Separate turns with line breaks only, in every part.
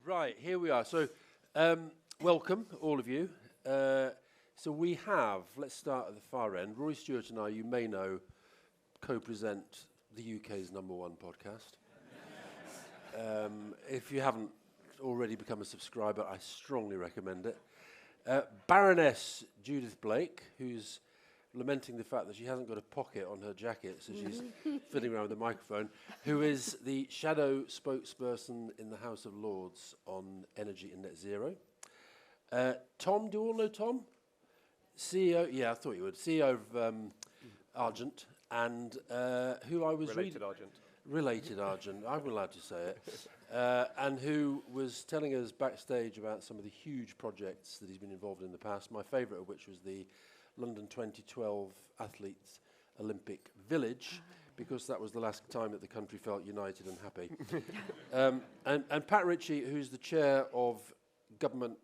Right, here we are. So, welcome, all of you. So we have, let's start at the far end. Rory, Stewart and I, you may know, co-present the UK's #1 podcast. If you haven't already become a subscriber, I strongly recommend it. Baroness Judith Blake, who's lamenting the fact that she hasn't got a pocket on her jacket, so she's fiddling around with the microphone, who is the shadow spokesperson in the House of Lords on energy and net zero. Tom, do you all know Tom? CEO, yeah, I thought you would. CEO of Argent, and who I was
Related Argent.
Related Argent, I'm allowed to say it. And who was telling us backstage about some of the huge projects that he's been involved in the past, my favourite of which was the London 2012 Athletes Olympic Village, because that was the last time that the country felt united and happy. And Pat Ritchie, who's the chair of Government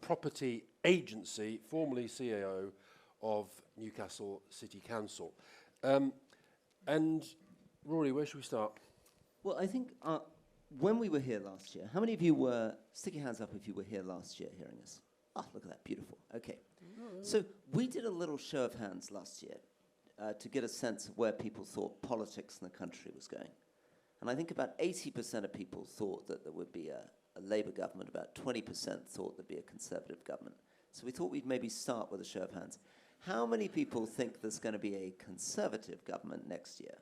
Property Agency, formerly CAO of Newcastle City Council. And Rory, where should we start?
Well, I think when we were here last year, how many of you were, stick your hands up if you were here last year hearing us? Oh, look at that, beautiful. Okay. So we did a little show of hands last year to get a sense of where people thought politics in the country was going. And I think about 80% of people thought that there would be a Labour government, about 20% thought there'd be a Conservative government. So we thought we'd maybe start with a show of hands. How many people think there's going to be a Conservative government next year?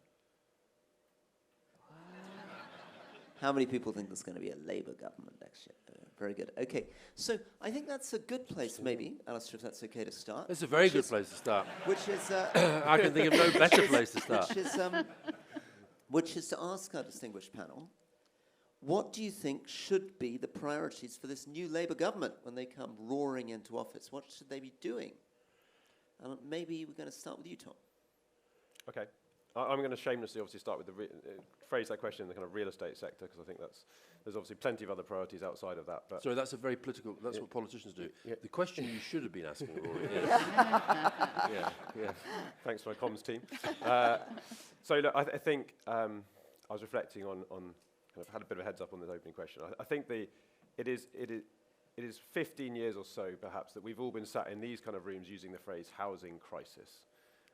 How many people think there's going to be a Labour government next year? Very good. Okay, so I think that's a good place, maybe, Alastair, if that's okay to start.
It's a very good place to start.
Which is...
I can think of no better place to start.
Which is to ask our distinguished panel, what do you think should be the priorities for this new Labour government when they come roaring into office? What should they be doing? Maybe we're going to start with you, Tom.
Okay. I'm going to shamelessly obviously start with the phrase that question in the kind of real estate sector, because I think there's obviously plenty of other priorities outside of that. But
sorry, that's a very political, that's what politicians do.
Yeah.
The question you should have been asking, Rory.
Yeah. Thanks to my comms team. So look, I think I was reflecting on kind of had a bit of a heads up on this opening question. I think it is 15 years or so perhaps that we've all been sat in these kind of rooms using the phrase housing crisis.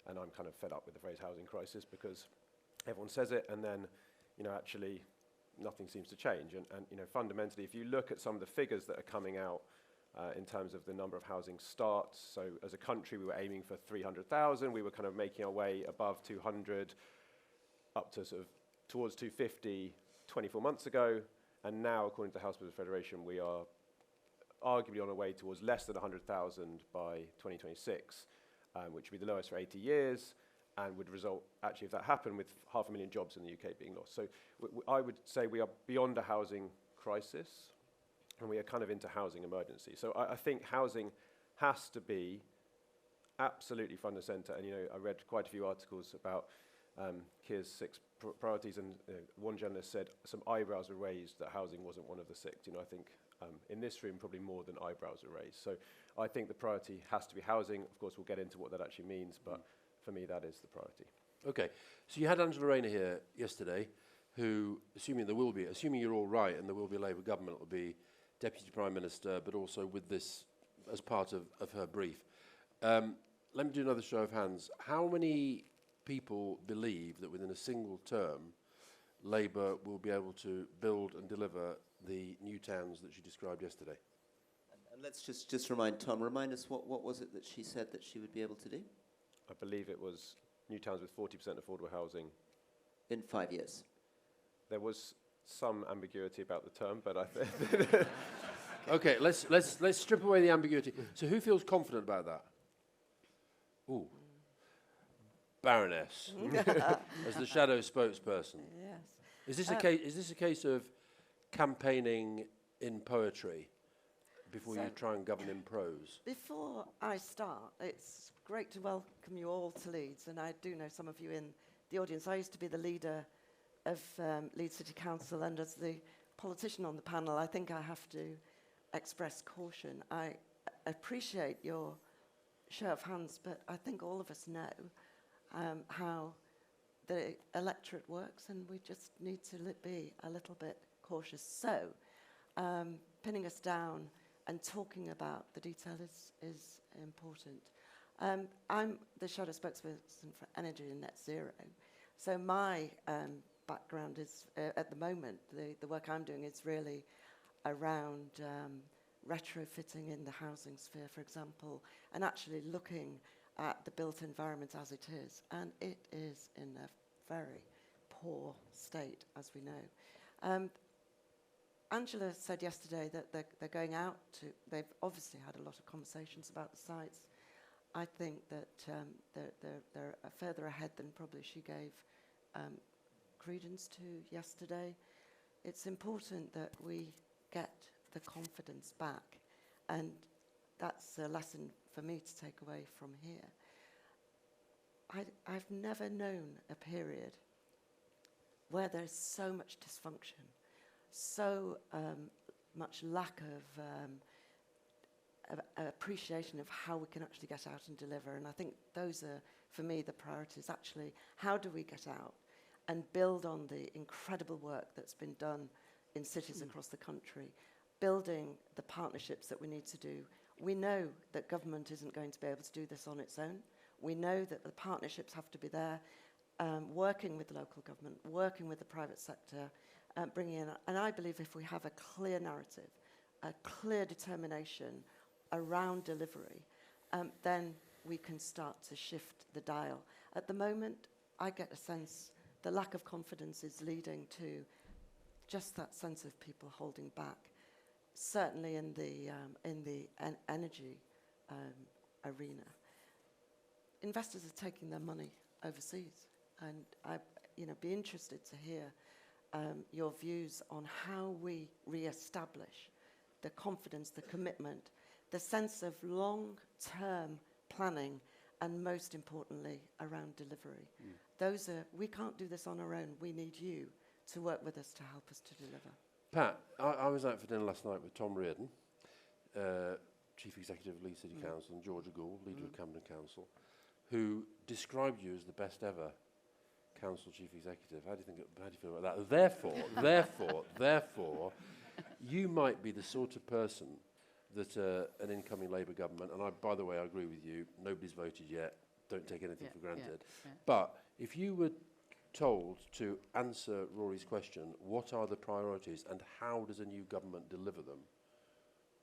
And I'm kind of fed up with the phrase housing crisis because everyone says it and then, actually nothing seems to change. And fundamentally, if you look at some of the figures that are coming out in terms of the number of housing starts, so as a country we were aiming for 300,000, we were kind of making our way above 200, up to sort of towards 250 24 months ago. And now, according to the House Builders Federation, we are arguably on our way towards less than 100,000 by 2026. Which would be the lowest for 80 years, and would result, actually, if that happened, with 500,000 jobs in the UK being lost. So I would say we are beyond a housing crisis, and we are kind of into housing emergency. So I think housing has to be absolutely front and centre. And I read quite a few articles about Keir's 6 priorities, and one journalist said some eyebrows were raised that housing wasn't one of the 6. I think in this room probably more than eyebrows were raised. So I think the priority has to be housing. Of course, we'll get into what that actually means, but for me, that is the priority.
Okay, so you had Angela Rayner here yesterday, who, assuming you're all right and there will be a Labour government, will be Deputy Prime Minister, but also with this as part of her brief. Let me do another show of hands. How many people believe that within a single term, Labour will be able to build and deliver the new towns that she described yesterday?
And let's just remind us, what was it that she said that she would be able to do?
I believe it was new towns with 40% affordable housing.
In 5 years?
There was some ambiguity about the term, but I think...
Okay, let's strip away the ambiguity. So who feels confident about that? Ooh. Baroness, as the shadow spokesperson.
Yes.
Is this a case of campaigning in poetry before you try and govern in prose?
Before I start, it's great to welcome you all to Leeds, and I do know some of you in the audience. I used to be the leader of Leeds City Council, and as the politician on the panel, I think I have to express caution. I appreciate your show of hands, but I think all of us know how the electorate works, and we just need to be a little bit cautious. So pinning us down and talking about the detail is important. I'm the shadow spokesperson for energy and net zero. So my background is, at the moment, the work I'm doing is really around retrofitting in the housing sphere, for example, and actually looking at the built environment as it is. And it is in a very poor state, as we know. Angela said yesterday that they're going out to, they've obviously had a lot of conversations about the sites. I think that they're further ahead than probably she gave credence to yesterday. It's important that we get the confidence back, and that's a lesson for me to take away from here. I've never known a period where there's so much dysfunction, so much lack of appreciation of how we can actually get out and deliver. And I think those are, for me, the priorities. Actually, how do we get out and build on the incredible work that's been done in cities across the country, building the partnerships that we need to do. We know that government isn't going to be able to do this on its own. We know that the partnerships have to be there, working with the local government, working with the private sector, bringing in, and I believe if we have a clear narrative, a clear determination around delivery, then we can start to shift the dial. At the moment, I get a sense the lack of confidence is leading to just that sense of people holding back, certainly in the energy arena. Investors are taking their money overseas, and I'd be interested to hear your views on how we re-establish the confidence, the commitment, the sense of long-term planning, and most importantly, around delivery. We can't do this on our own. We need you to work with us to help us to deliver.
Pat, I was out for dinner last night with Tom Reardon, Chief Executive of Leeds City Council, and Georgia Gould, Leader of Camden Council, who described you as the best ever council chief executive. How do you feel about that? Therefore, you might be the sort of person that an incoming Labour government, and by the way, I agree with you, nobody's voted yet, don't take anything for granted. But if you were told to answer Rory's question, what are the priorities and how does a new government deliver them,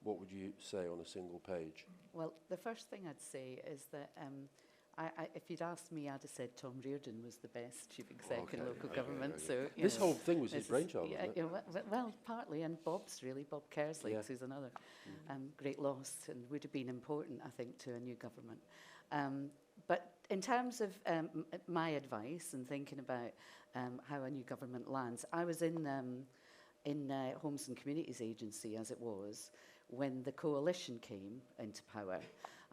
what would you say on a single page?
Well, the first thing I'd say is that if you'd asked me, I'd have said Tom Reardon was the best chief exec in local government.
Okay.
So
this whole thing was his brainchild, wasn't it?
Well, partly, and Bob's really, Bob Kersley, who's another great loss and would have been important, I think, to a new government. But in terms of my advice and thinking about how a new government lands, I was in Homes and Communities Agency, as it was, when the coalition came into power.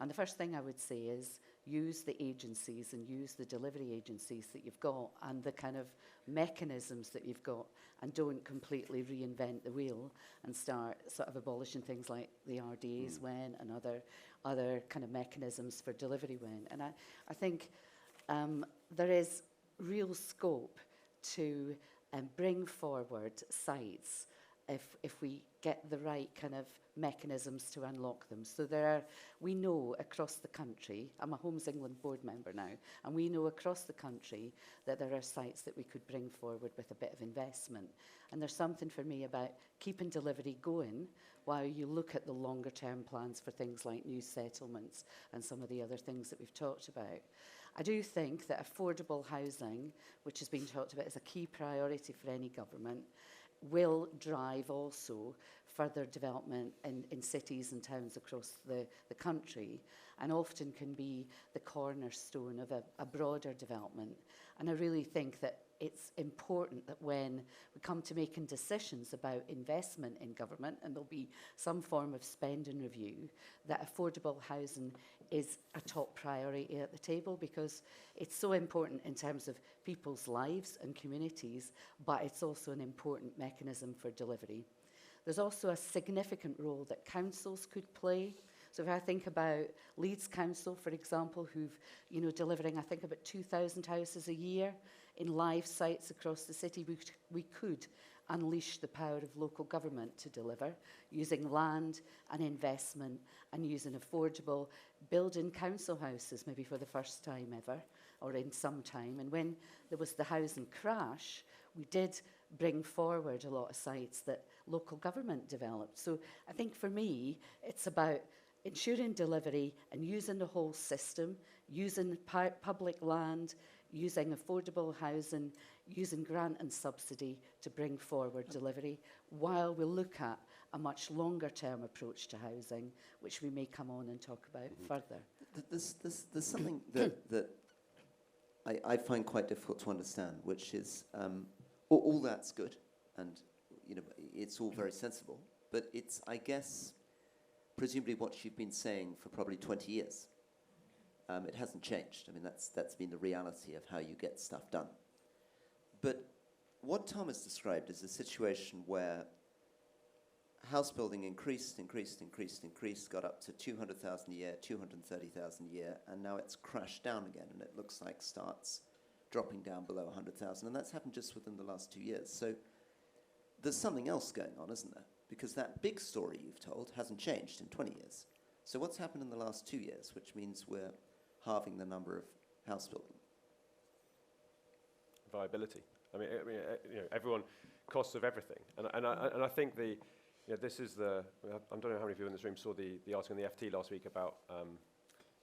And the first thing I would say is use the agencies and use the delivery agencies that you've got and the kind of mechanisms that you've got, and don't completely reinvent the wheel and start sort of abolishing things like the RDAs when and other kind of mechanisms for delivery when. And I think there is real scope to bring forward sites if we get the right kind of mechanisms to unlock them. So we know across the country, I'm a Homes England board member now, and we know across the country that there are sites that we could bring forward with a bit of investment. And there's something for me about keeping delivery going while you look at the longer term plans for things like new settlements and some of the other things that we've talked about. I do think that affordable housing, which has been talked about as a key priority for any government, will drive also further development in cities and towns across the country, and often can be the cornerstone of a broader development. And I really think that it's important that when we come to making decisions about investment in government, and there'll be some form of spending review, that affordable housing is a top priority at the table, because it's so important in terms of people's lives and communities, but it's also an important mechanism for delivery. There's also a significant role that councils could play. So if I think about Leeds Council, for example, who've, delivering, I think, about 2,000 houses a year in live sites across the city, we could unleash the power of local government to deliver, using land and investment and using affordable, building council houses maybe for the first time ever, or in some time. And when there was the housing crash, we did bring forward a lot of sites that local government developed. So I think for me, it's about ensuring delivery and using the whole system, using public land, using affordable housing, using grant and subsidy to bring forward delivery, while we look at a much longer term approach to housing, which we may come on and talk about further.
There's something that I find quite difficult to understand, which is all that's good, and it's all very sensible, but it's, I guess, presumably what you've been saying for probably 20 years. It hasn't changed. I mean, that's been the reality of how you get stuff done. But what Tom has described is a situation where house building increased, got up to 200,000 a year, 230,000 a year, and now it's crashed down again, and it looks like starts dropping down below 100,000, and that's happened just within the last 2 years. So there's something else going on, isn't there? Because that big story you've told hasn't changed in 20 years. So what's happened in the last 2 years, which means we're halving the number of house building?
Viability. I mean, everyone, costs of everything, and I think this is the. I don't know how many people in this room saw the article in the FT last week about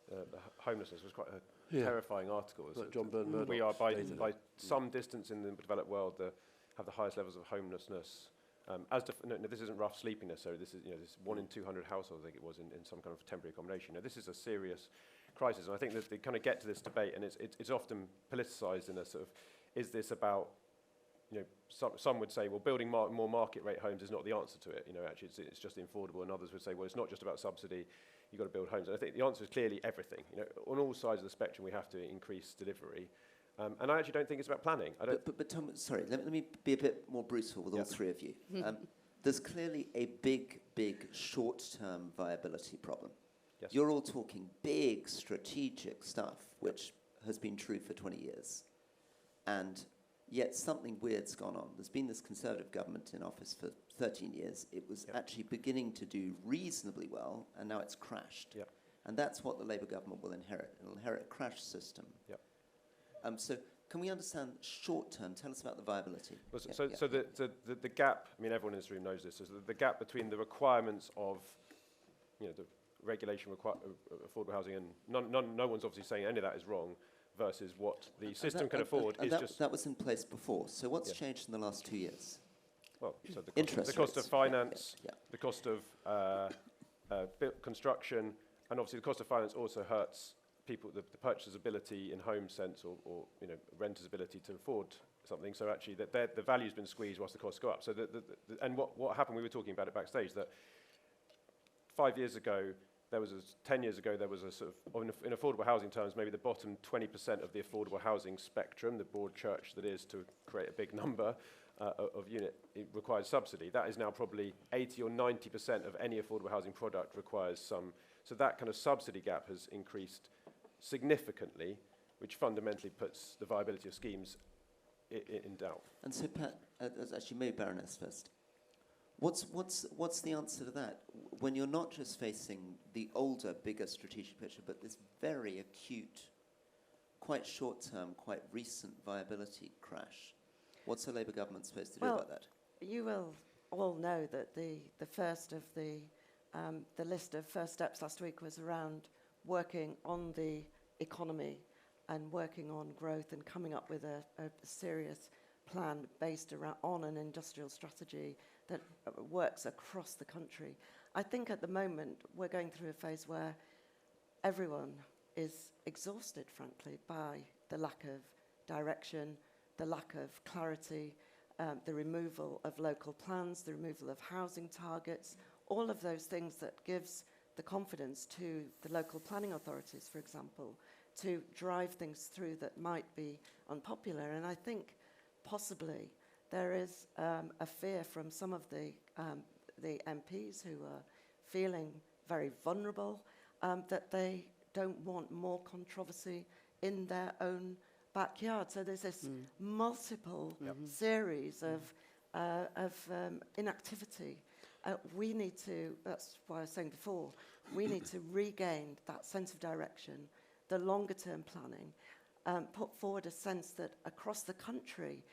the homelessness. It was quite a terrifying article.
Like John Byrne Murdoch's
we are by
data.
some distance in the developed world have the highest levels of homelessness. This isn't rough sleepiness. So this is this 1 in 200 households, I think it was, in some kind of temporary accommodation. This is a serious crisis, and I think that they kind of get to this debate, and it's often politicised in a sort of, is this about, some would say, well, building more market rate homes is not the answer to it. Actually, it's just affordable, and others would say, well, it's not just about subsidy. You've got to build homes. And I think the answer is clearly everything. On all sides of the spectrum, we have to increase delivery. And I actually don't think it's about planning.
But Tom, sorry, let me be a bit more brutal with all three of you. There's clearly a big short-term viability problem.
Yes.
You're all talking big strategic stuff, which has been true for 20 years. And yet something weird's gone on. There's been this Conservative government in office for 13 years. It was actually beginning to do reasonably well, and now it's crashed.
Yep.
And that's what the Labour government will inherit. It'll inherit a crash system.
Yep.
So can we understand short term? Tell us about the viability.
Well, so the gap, I mean, everyone in this room knows this, is the gap between the requirements of, the regulation affordable housing, and no one's obviously saying any of that is wrong, versus what the system can afford is just...
That was in place before. So what's changed in the last 2 years?
Well, so the cost of finance, the cost of construction, and obviously the cost of finance also hurts people, the purchaser's ability in home sense, or renters' ability to afford something. So actually, the value's been squeezed whilst the costs go up. So and what happened? We were talking about it backstage, that 5 years ago, 10 years ago, there was a sort of, in affordable housing terms, maybe the bottom 20% of the affordable housing spectrum, the broad church that is to create a big number of unit, it requires subsidy. That is now probably 80 or 90% of any affordable housing product requires some. So that kind of subsidy gap has increased significantly, which fundamentally puts the viability of schemes in doubt.
And so, Pat, actually, maybe Baroness first. What's the answer to that? When you're not just facing the older, bigger strategic picture, but this very acute, quite short-term, quite recent viability crash, what's the Labour government supposed to do about that?
You will all know that the first of the list of first steps last week was around working on the economy and working on growth and coming up with a serious plan based on an industrial strategy that works across the country. I think at the moment we're going through a phase where everyone is exhausted, frankly, by the lack of direction, the lack of clarity, the removal of local plans, the removal of housing targets, all of those things that gives the confidence to the local planning authorities, for example, to drive things through that might be unpopular. And I think possibly there is a fear from some of the MPs who are feeling very vulnerable that they don't want more controversy in their own backyard. So there's this multiple series of inactivity. We need to, that's why I was saying before, we need to regain that sense of direction, the longer term planning, put forward a sense that across the country,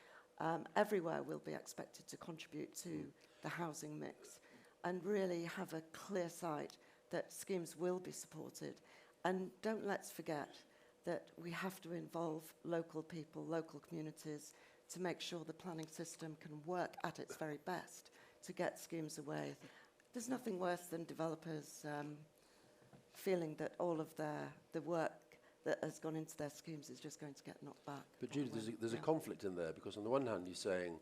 everywhere will be expected to contribute to the housing mix, and really have a clear sight that schemes will be supported. And let's forget that we have to involve local people, local communities, to make sure the planning system can work at its very best to get schemes away. There's nothing worse than developers feeling that all of the work that has gone into their schemes is just going to get knocked back.
But Judy, there's a conflict in there, because on the one hand you're saying,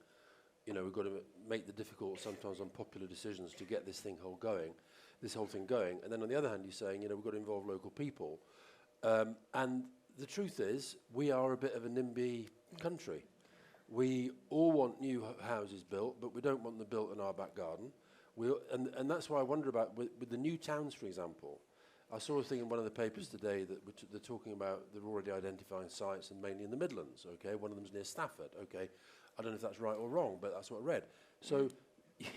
you know, we've got to make the difficult, sometimes unpopular decisions to get this whole thing going, and then on the other hand you're saying, you know, we've got to involve local people. And the truth is, we are a bit of a NIMBY country. We all want new houses built, but we don't want them built in our back garden. And that's why I wonder about, with the new towns, for example. I saw a thing in one of the papers today that they're talking about, they're already identifying sites, and mainly in the Midlands, okay? One of them's near Stafford, okay? I don't know if that's right or wrong, but that's what I read. So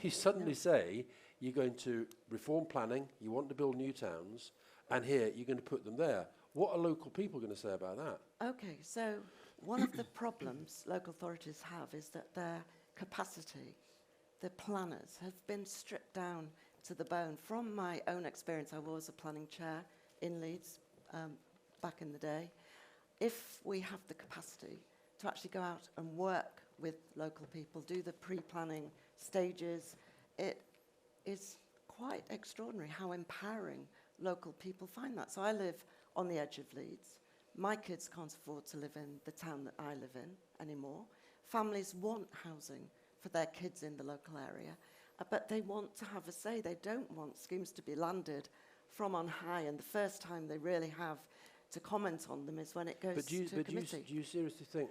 you suddenly say you're going to reform planning, you want to build new towns, and here you're going to put them there. What are local people going to say about that?
Okay, so one of the problems local authorities have is that their capacity, the planners, have been stripped down to the bone. From my own experience, I was a planning chair in Leeds back in the day. If we have the capacity to actually go out and work with local people, do the pre-planning stages, it is quite extraordinary how empowering local people find that. So I live on the edge of Leeds. My kids can't afford to live in the town that I live in anymore. Families want housing for their kids in the local area, but they want to have a say. They don't want schemes to be landed from on high, and the first time they really have to comment on them is when it goes to committee.
Do you seriously think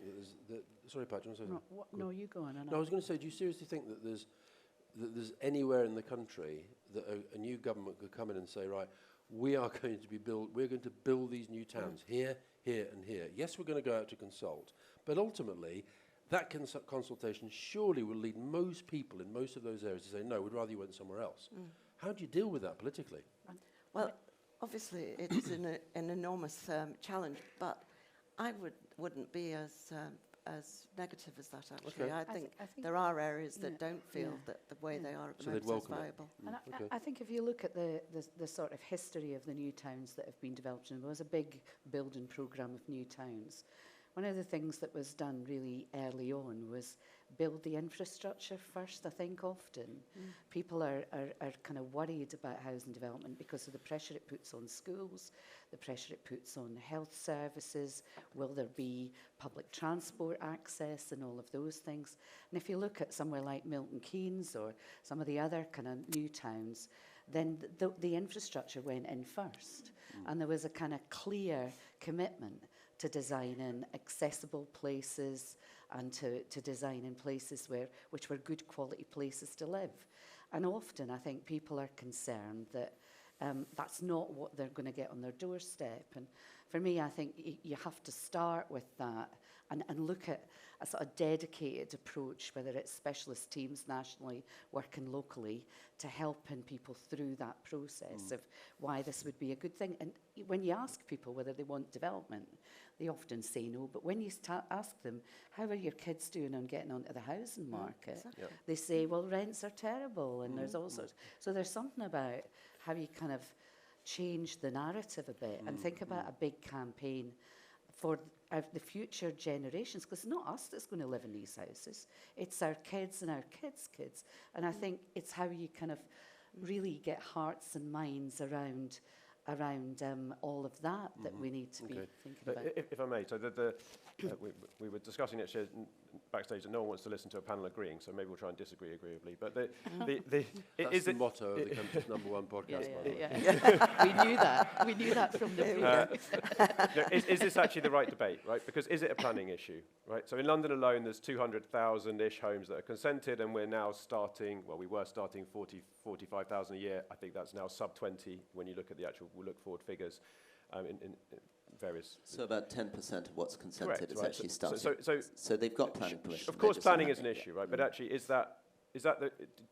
that sorry, Pat, do you want to say something?
No, you go on.
No, I was going to say, do you seriously think that there's anywhere in the country that a new government could come in and say, right, we're going to build these new towns here, here, and here. Yes, we're going to go out to consult, but ultimately, that consultation surely will lead most people in most of those areas to say, no, we'd rather you went somewhere else. How do you deal with that politically?
Well, obviously, it's an enormous challenge, but I wouldn't be as negative as that, actually.
Okay.
I think there are areas that don't feel that the way they are at the moment is viable.
And I think if you look at the sort of history of the new towns that have been developed, and there was a big building programme of new towns, one of the things that was done really early on was build the infrastructure first. I think often people are kind of worried about housing development because of the pressure it puts on schools, the pressure it puts on health services, will there be public transport access and all of those things. And if you look at somewhere like Milton Keynes or some of the other kind of new towns, then the infrastructure went in first. And there was a kind of clear commitment to design in accessible places and to design in places which were good quality places to live. And often I think people are concerned that that's not what they're going to get on their doorstep. And for me, I think you have to start with that and look at a sort of dedicated approach, whether it's specialist teams nationally, working locally, to helping people through that process of why this would be a good thing. And when you ask people whether they want development, they often say no, but when you ask them, how are your kids doing on getting onto the housing market?
Exactly.
They say, well, rents are terrible, and there's all sorts. So there's something about how you kind of change the narrative a bit and think about a big campaign for the future generations, because it's not us that's going to live in these houses. It's our kids and our kids' kids. And I think it's how you kind of really get hearts and minds around all of that we need to be thinking about.
If I may, so we were discussing it backstage, and no one wants to listen to a panel agreeing, so maybe we'll try and disagree agreeably. But
that's the motto of the country's #1 podcast.
We knew that from the beginning.
Is this actually the right debate, right? Because is it a planning issue, right? So in London alone, there's 200,000-ish homes that are consented, and we're now starting, well, we were starting 45,000 a year. I think that's now sub 20 when you look at the actual look forward figures. various...
So about 10% of what's consented
Correct,
is
right.
actually
So-
started. So they've got planning permission.
Of course,
they're just
planning
not
is an
having it
issue, right? But actually, is that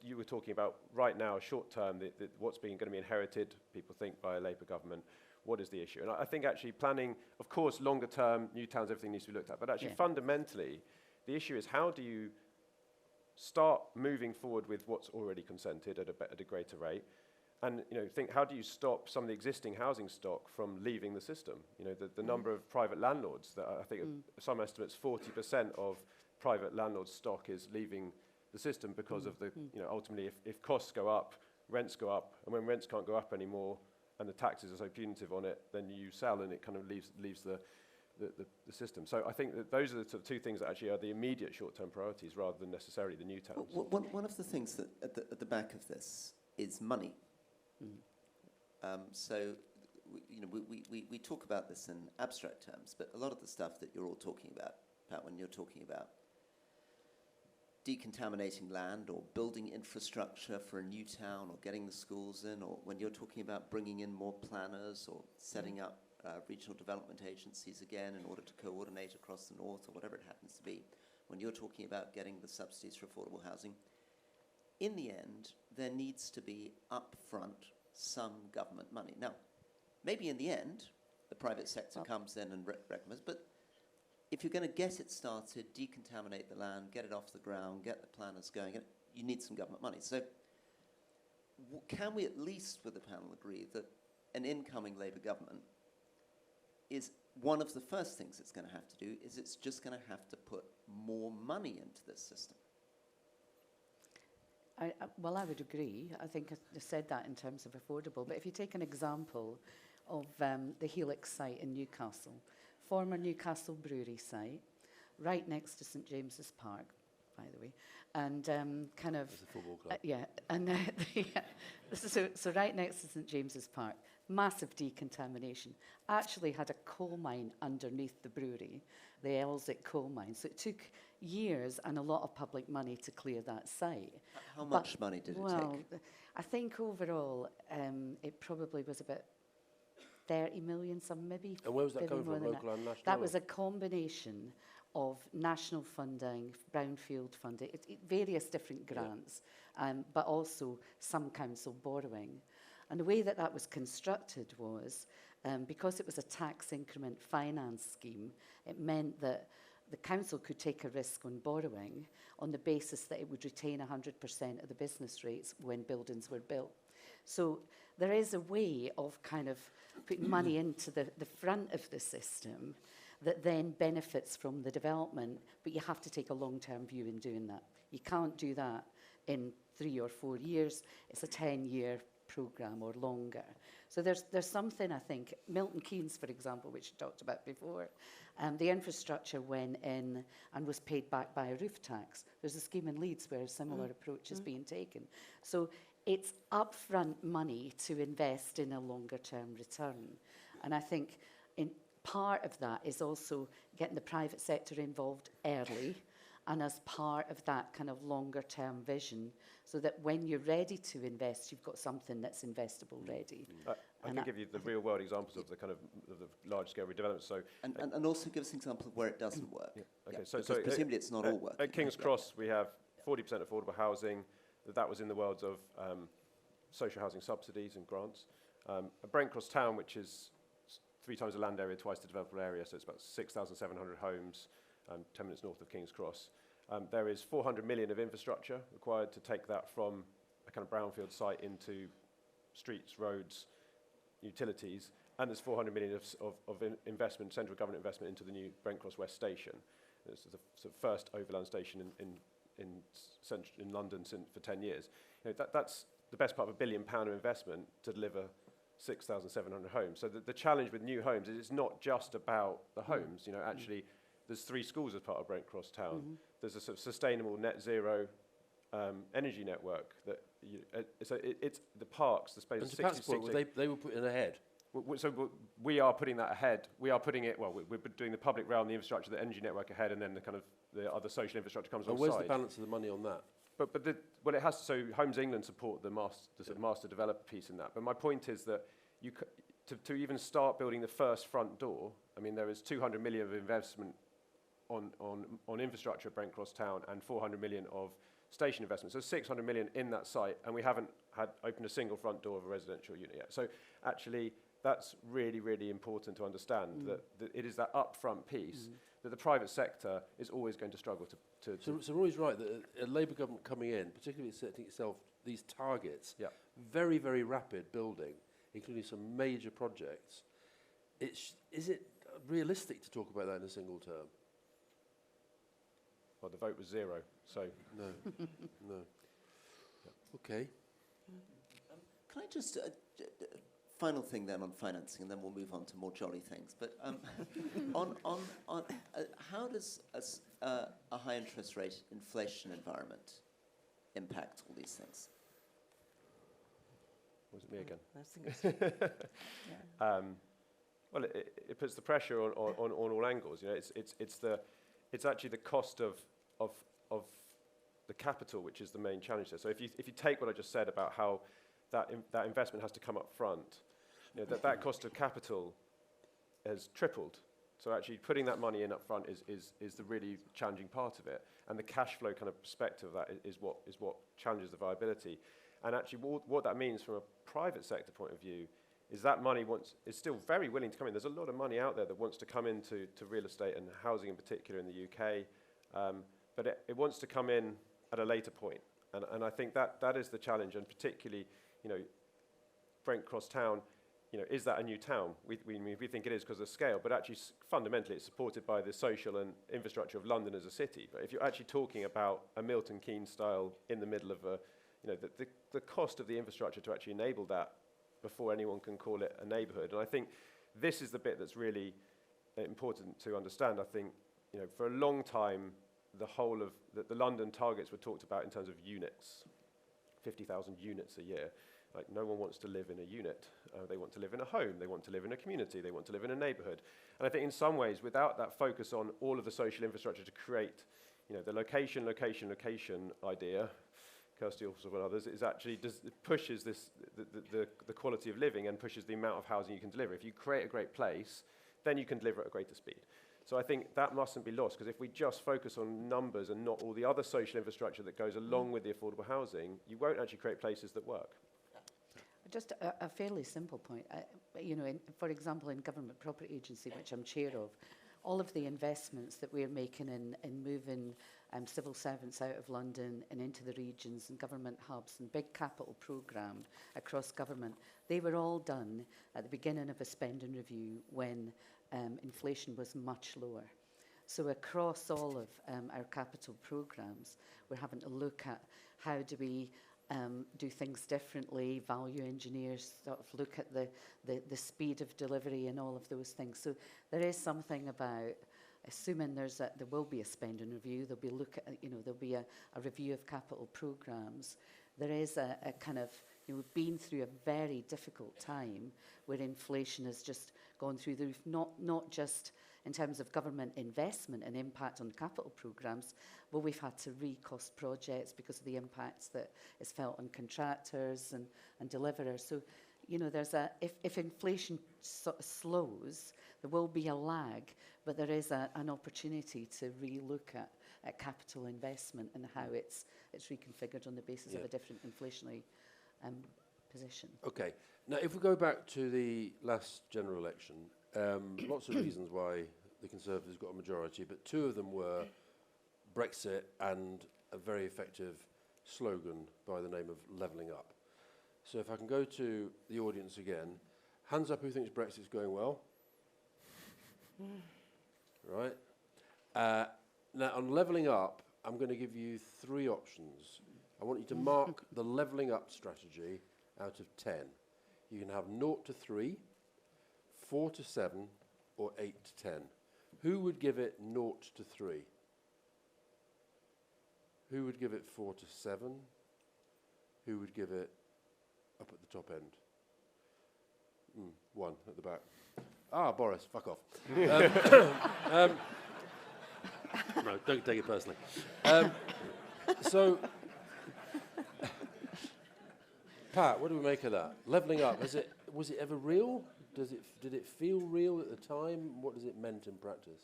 you were talking about right now, short term, what's going to be inherited, people think, by a Labour government? What is the issue? And I think actually planning, of course, longer term, new towns, everything needs to be looked at. But actually, fundamentally, the issue is how do you start moving forward with what's already consented at a greater rate? And think, how do you stop some of the existing housing stock from leaving the system? The number of private landlords, that I think some estimates 40% of private landlord stock is leaving the system because of the, ultimately, if costs go up, rents go up, and when rents can't go up anymore, and the taxes are so punitive on it, then you sell and it kind of leaves the system. So I think that those are the sort of two things that actually are the immediate short-term priorities rather than necessarily the new towns.
One of the things that at the back of this is money. So we talk about this in abstract terms, but a lot of the stuff that you're all talking about, Pat, when you're talking about decontaminating land or building infrastructure for a new town or getting the schools in, or when you're talking about bringing in more planners or setting up regional development agencies again in order to coordinate across the north or whatever it happens to be, when you're talking about getting the subsidies for affordable housing, in the end, there needs to be upfront some government money. Now, maybe in the end, the private sector comes in and recommends, but if you're going to get it started, decontaminate the land, get it off the ground, get the planners going, you need some government money. So can we at least, with the panel, agree that an incoming Labour government is one of the first things it's going to have to do is it's just going to have to put more money into this system?
Well, I would agree. I think I said that in terms of affordable. But if you take an example of the Helix site in Newcastle, former Newcastle Brewery site, right next to St James's Park, by the way, and kind of...
It's a football club.
Yeah, and so right next to St James's Park, massive decontamination. Actually had a coal mine underneath the brewery, the Elsick coal mine. So it took years and a lot of public money to clear that site.
How much money did it take?
I think overall it probably was about 30 million, some maybe.
And where was that coming
more
from,
than
local and national?
That was a combination of national funding, brownfield funding, various different grants, but also some council borrowing. And the way that that was constructed was, because it was a tax increment finance scheme, it meant that the council could take a risk on borrowing on the basis that it would retain 100% of the business rates when buildings were built. So there is a way of kind of putting money into the front of the system that then benefits from the development, but you have to take a long-term view in doing that. You can't do that in 3 or 4 years. It's a 10-year programme or longer. So there's something, I think, Milton Keynes, for example, which you talked about before, the infrastructure went in and was paid back by a roof tax. There's a scheme in Leeds where a similar approach is being taken. So it's upfront money to invest in a longer-term return. And I think part of that is also getting the private sector involved early and as part of that kind of longer-term vision, so that when you're ready to invest, you've got something that's investable ready.
I can give you the real-world examples of the kind of the large-scale redevelopment. So,
and also give us an example of where it doesn't work.
Yeah. Okay,
yeah, so presumably it's not all working.
At King's Cross, we have 40% affordable housing. That was in the worlds of social housing subsidies and grants. At Brent Cross Town, which is 3 times the land area, twice the developable area, so it's about 6,700 homes, 10 minutes north of King's Cross. There is 400 million of infrastructure required to take that from a kind of brownfield site into streets, roads, utilities, and there's 400 million of investment, central government investment into the new Brent Cross West station. This is the sort of first overland station in London for 10 years. That's the best part of £1 billion of investment to deliver 6,700 homes. So the challenge with new homes is it's not just about the homes. Actually, there's 3 schools as part of Brent Cross Town. There's a sort of sustainable net zero energy network. So it's the parks, the space.
And to Pat's point, they were putting ahead.
So we are putting that ahead. We are putting it. Well, we're doing the public realm, the infrastructure, the energy network ahead, and then the kind of the other social infrastructure comes alongside.
And where's the balance of the money on that?
But it has to. So Homes England support the sort of master developer piece in that. But my point is that to even start building the first front door, I mean, there is 200 million of investment on infrastructure at Brent Cross Town and 400 million of station investment. So 600 million in that site, and we haven't opened a single front door of a residential unit yet. So actually, that's really, really important to understand, that it is that upfront piece that the private sector is always going to struggle to
So Rory's right that a Labour government coming in, particularly setting itself these targets,
Yeah.
very, very rapid building, including some major projects. Is it realistic to talk about that in a single term?
Well, the vote was 0, so...
No. No. Okay.
Can I just, final thing then on financing, and then we'll move on to more jolly things. But how does a high interest rate inflation environment impact all these things?
Was it me again?
I think it's
Well, it puts the pressure on all angles. You know, it's actually the cost of the capital which is the main challenge there. So if you take what I just said about how that investment has to come up front, you know, that cost of capital has tripled. So actually putting that money in up front is the really challenging part of it, and the cash flow kind of perspective of that is what challenges the viability. And actually what that means from a private sector point of view is that money is still very willing to come in. There's a lot of money out there that wants to come into real estate and housing in particular in the UK, but it wants to come in at a later point. And I think that is the challenge, and particularly, you know, Brent Cross Town, you know, is that a new town? We think it is because of scale, but actually fundamentally it's supported by the social and infrastructure of London as a city. But if you're actually talking about a Milton Keynes style in the middle of the cost of the infrastructure to actually enable that before anyone can call it a neighbourhood. And I think this is the bit that's really important to understand. I think, you know, for a long time, the whole of the London targets were talked about in terms of units, 50,000 units a year. Like, no one wants to live in a unit. They want to live in a home. They want to live in a community. They want to live in a neighbourhood. And I think in some ways, without that focus on all of the social infrastructure to create, you know, the location idea, Kirsty also and others, is actually pushes the quality of living and pushes the amount of housing you can deliver. If you create a great place, then you can deliver at a greater speed. So I think that mustn't be lost, because if we just focus on numbers and not all the other social infrastructure that goes along with the affordable housing, you won't actually create places that work.
Just a fairly simple point. You know, for example, in Government Property Agency, which I'm chair of, all of the investments that we're making in moving civil servants out of London and into the regions and government hubs and big capital programme across government, they were all done at the beginning of a spending review when inflation was much lower. So across all of our capital programmes, we're having to look at how do we do things differently, value engineers, sort of look at the speed of delivery and all of those things. So there is something about, assuming there will be a spending review, there'll be a review of capital programmes. There is a kind of, you know, we've been through a very difficult time where inflation has just gone through the roof, not just in terms of government investment and impact on capital programmes, but we've had to recost projects because of the impacts that is felt on contractors and deliverers. So, you know, if inflation slows, there will be a lag, but there is an opportunity to re-look at capital investment and how it's reconfigured on the basis of a different inflationary position.
Okay. Now, if we go back to the last general election, lots of reasons why the Conservatives got a majority, but two of them were Brexit and a very effective slogan by the name of levelling up. So if I can go to the audience again, hands up who thinks Brexit's going well. Right. Now, on levelling up, I'm going to give you three options. I want you to mark the levelling up strategy out of 10. You can have 0 to 3, 4 to 7, or 8 to 10. Who would give it 0 to 3? Who would give it 4 to 7? Who would give it up at the top end? 1 at the back. Ah, Boris, fuck off. No, don't take it personally. So, Pat, what do we make of that? Levelling up, was it ever real? did it feel real at the time? What does it meant in practice?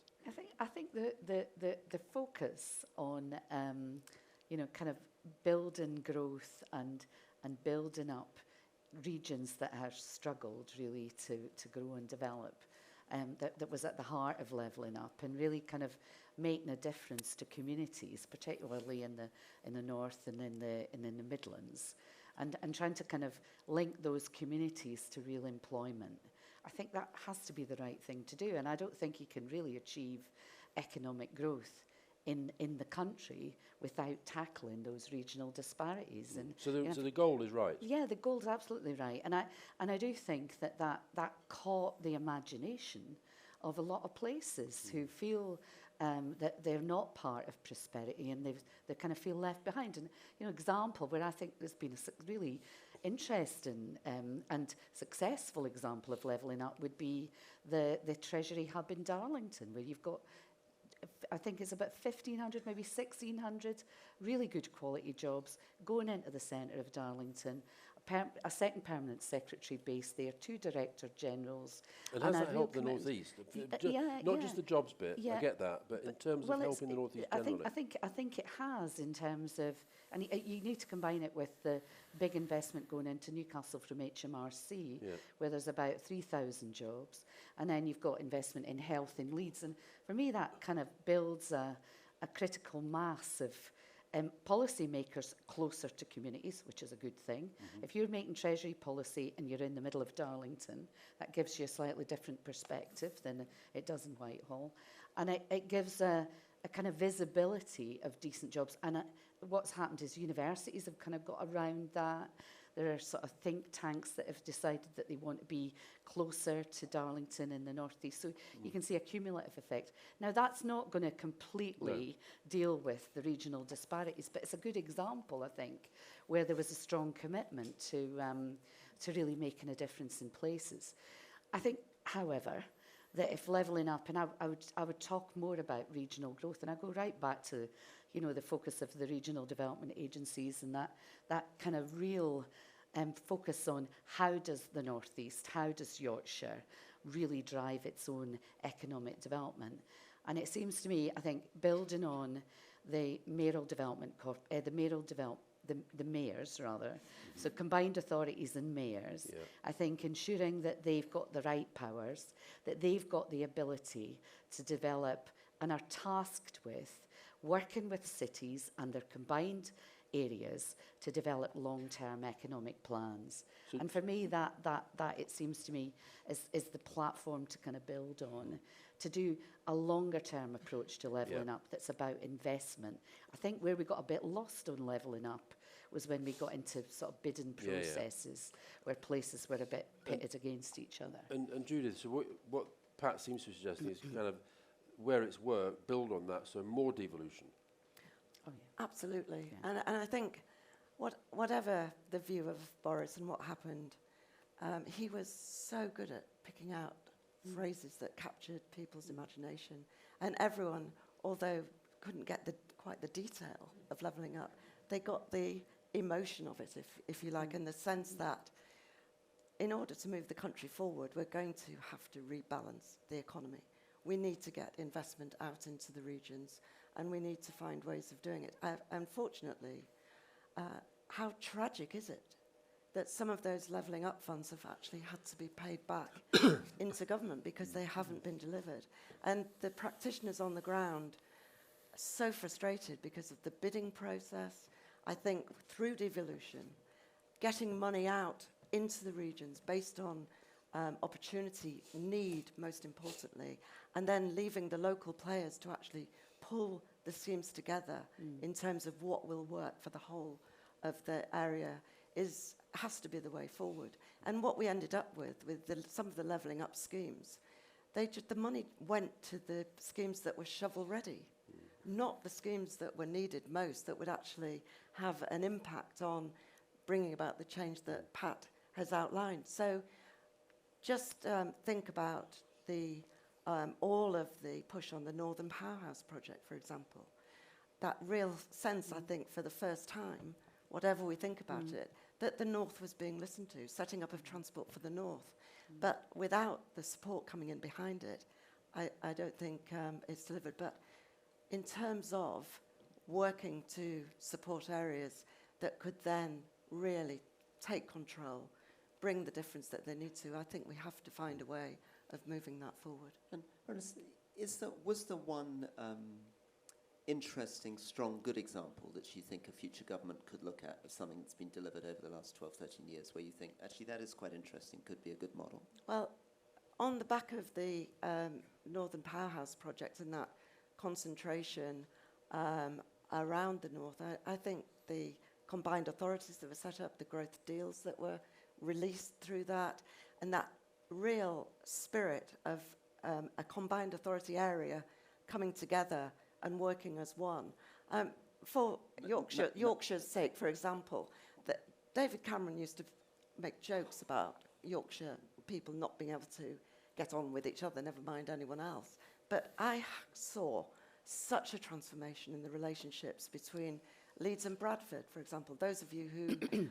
I think the focus on kind of building growth and building up regions that have struggled really to grow and develop, that was at the heart of levelling up and really kind of making a difference to communities, particularly in the north and in the Midlands, and trying to kind of link those communities to real employment. I think that has to be the right thing to do, and I don't think you can really achieve economic growth in the country without tackling those regional disparities. And
so the goal is right.
Yeah, the goal's absolutely right, and I do think that caught the imagination of a lot of places who feel that they're not part of prosperity and they kind of feel left behind. And example where I think there's been a really interesting and successful example of levelling up would be the Treasury Hub in Darlington, where you've got, I think it's about 1,500, maybe 1,600 really good quality jobs going into the centre of Darlington. A second permanent secretary based there, 2 director generals.
And has that helped the North East? Not just the jobs bit, I get that, but in terms of helping the North East generally.
I think it has in terms of, and you need to combine it with the big investment going into Newcastle from HMRC, where there's about 3,000 jobs, and then you've got investment in health in Leeds, and for me that kind of builds a critical mass of policymakers closer to communities, which is a good thing. Mm-hmm. If you're making Treasury policy and you're in the middle of Darlington, that gives you a slightly different perspective than it does in Whitehall. And it gives a kind of visibility of decent jobs. And what's happened is universities have kind of got around that. There are sort of think tanks that have decided that they want to be closer to Darlington in the northeast. So you can see a cumulative effect. Now, that's not going to completely deal with the regional disparities, but it's a good example, I think, where there was a strong commitment to really making a difference in places. I think, however, that if levelling up, and I would talk more about regional growth, and I go right back to, the focus of the regional development agencies and that kind of real focus on how does the North East, how does Yorkshire really drive its own economic development. And it seems to me, I think, building on the mayoral development, the mayors rather, so combined authorities and mayors, I think ensuring that they've got the right powers, that they've got the ability to develop and are tasked with working with cities and their combined areas to develop long-term economic plans. So and for me, that it seems to me is the platform to kind of build on, to do a longer-term approach to levelling up that's about investment. I think where we got a bit lost on levelling up was when we got into sort of bidding processes where places were a bit pitted against each other.
And Judith, so what Pat seems to be suggesting is kind of where it's worked, build on that, so more devolution.
Oh, yeah.
Absolutely. Yeah. And I think whatever the view of Boris and what happened, he was so good at picking out phrases that captured people's imagination. And everyone, although couldn't get quite the detail of levelling up, they got the emotion of it, if you like, in the sense that in order to move the country forward, we're going to have to rebalance the economy. We need to get investment out into the regions, and we need to find ways of doing it. Unfortunately, how tragic is it that some of those levelling up funds have actually had to be paid back into government because they haven't been delivered? And the practitioners on the ground are so frustrated because of the bidding process. I think through devolution, getting money out into the regions based on opportunity, need, most importantly, and then leaving the local players to actually pull the schemes together in terms of what will work for the whole of the area has to be the way forward. And what we ended up with some of the levelling up schemes, the money went to the schemes that were shovel ready, not the schemes that were needed most, that would actually have an impact on bringing about the change that Pat has outlined. So just think about all of the push on the Northern Powerhouse project, for example. That real sense, I think, for the first time, whatever we think about it, that the North was being listened to, setting up of transport for the North. But without the support coming in behind it, I don't think it's delivered. But in terms of working to support areas that could then really take control, bring the difference that they need to, I think we have to find a way of moving that forward.
And Ernest, was there one interesting, strong, good example that you think a future government could look at of something that's been delivered over the last 12, 13 years where you think, actually, that is quite interesting, could be a good model?
Well, on the back of the Northern Powerhouse project and that concentration around the north, I think the combined authorities that were set up, the growth deals that were released through that, and that real spirit of a combined authority area coming together and working as one. For Yorkshire's sake, for example, that David Cameron used to make jokes about Yorkshire people not being able to get on with each other, never mind anyone else. But I saw such a transformation in the relationships between Leeds and Bradford, for example. Those of you who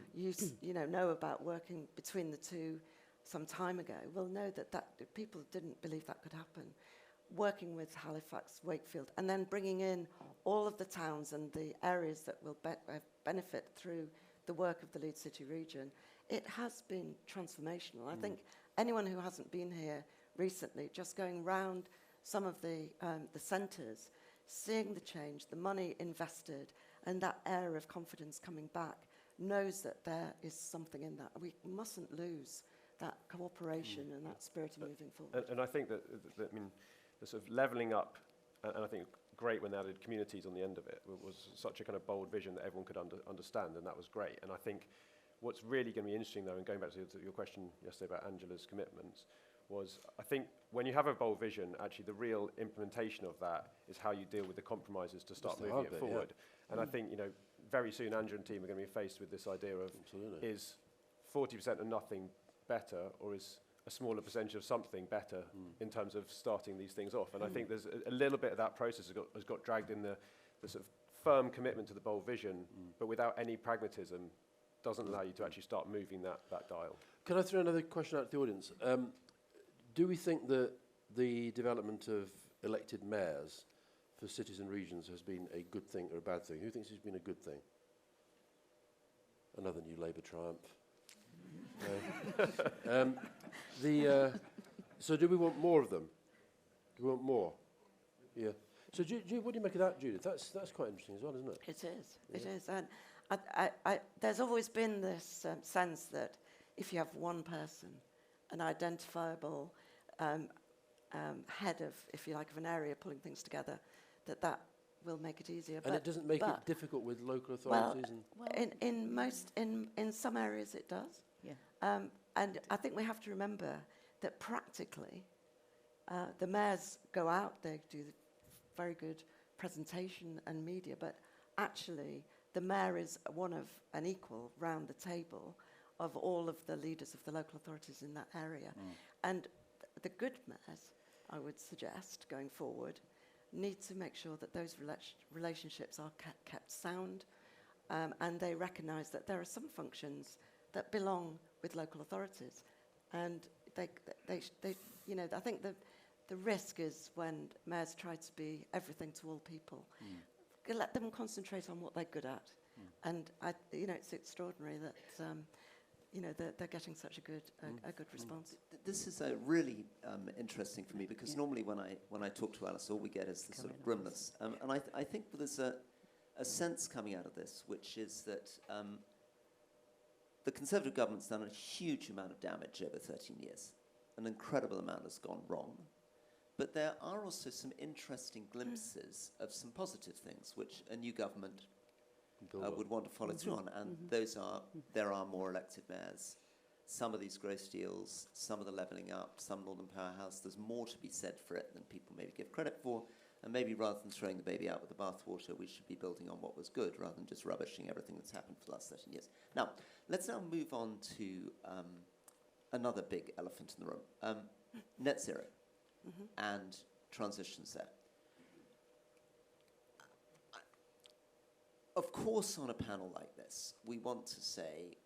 know about working between the two some time ago will know that people didn't believe that could happen. Working with Halifax, Wakefield, and then bringing in all of the towns and the areas that will benefit through the work of the Leeds City region, it has been transformational. I think anyone who hasn't been here recently, just going round some of the centres, seeing the change, the money invested, and that air of confidence coming back, knows that there is something in that. We mustn't lose that cooperation and that spirit of moving forward.
And I think that I mean, the sort of levelling up, and I think great when they added communities on the end of it, was such a kind of bold vision that everyone could understand, and that was great. And I think what's really going to be interesting, though, and going back to your question yesterday about Angela's commitments, was I think when you have a bold vision, actually the real implementation of that is how you deal with the compromises to start moving it forward. Yeah. And I think, very soon Angela and team are going to be faced with this idea of, is 40% of nothing better, or is a smaller percentage of something better in terms of starting these things off? And I think there's a little bit of that process has got dragged in the sort of firm commitment to the bold vision, but without any pragmatism, doesn't allow you to actually start moving that dial.
Can I throw another question out to the audience? Do we think that the development of elected mayors for cities and regions has been a good thing or a bad thing? Who thinks it's been a good thing? Another new Labour triumph. So do we want more of them? Do we want more? Yeah. So what do you make of that, Judith? That's quite interesting as well, isn't it?
It is. Yeah. It is. And there's always been this sense that if you have one person, an identifiable head of, if you like, of an area pulling things together, that will make it easier.
And it doesn't make it difficult with local authorities?
In some areas it does.
Yeah.
And I think we have to remember that practically the mayors go out, they do very good presentation and media, but actually the mayor is one of an equal round the table of all of the leaders of the local authorities in that area. And the good mayors, I would suggest, going forward, need to make sure that those relationships are kept sound, and they recognise that there are some functions that belong with local authorities. And I think the risk is when mayors try to be everything to all people. Let them concentrate on what they're good at. And it's extraordinary that they're getting such a good response.
This is really interesting for me, because normally when I talk to Alice, all we get is this sort of grimness. And I think there's a sense coming out of this, which is that the Conservative government's done a huge amount of damage over 13 years. An incredible amount has gone wrong. But there are also some interesting glimpses of some positive things, which a new government would want to follow through on. And those are, there are more elected mayors. Some of these growth deals, some of the levelling up, some Northern Powerhouse, there's more to be said for it than people maybe give credit for. And maybe rather than throwing the baby out with the bathwater, we should be building on what was good rather than just rubbishing everything that's happened for the last 13 years. Now, let's now move on to another big elephant in the room, net zero and transitions there. Of course, on a panel like this, we want to say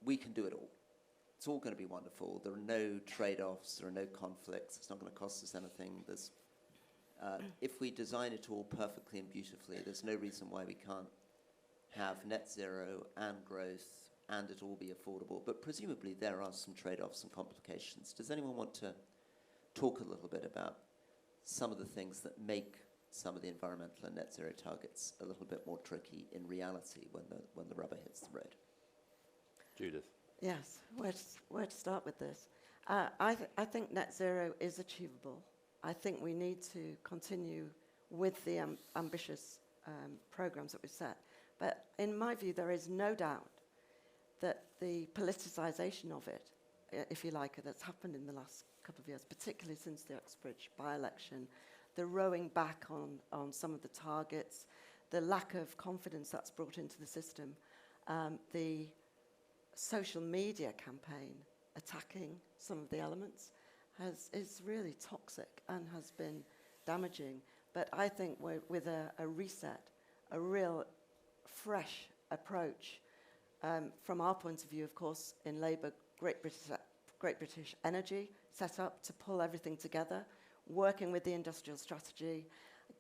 we can do it all. it's all going to be wonderful. There are no trade-offs. There are no conflicts. It's not going to cost us anything. If we design it all perfectly and beautifully, there's no reason why we can't have net zero and growth and it all be affordable. But presumably there are some trade-offs and complications. Does anyone want to talk a little bit about some of the things that make some of the environmental and net zero targets a little bit more tricky in reality when the rubber hits the road?
Judith.
Yes, where to start with this? I think net zero is achievable. I think we need to continue with the ambitious programs that we've set. But in my view, there is no doubt that the politicisation of it, if you like, that's happened in the last couple of years, particularly since the Uxbridge by-election, the rowing back on some of the targets, the lack of confidence that's brought into the system, the social media campaign attacking some of the elements is really toxic and has been damaging. But I think with a reset, a real fresh approach, from our point of view, of course, in Labour, Great British Energy set up to pull everything together, working with the industrial strategy,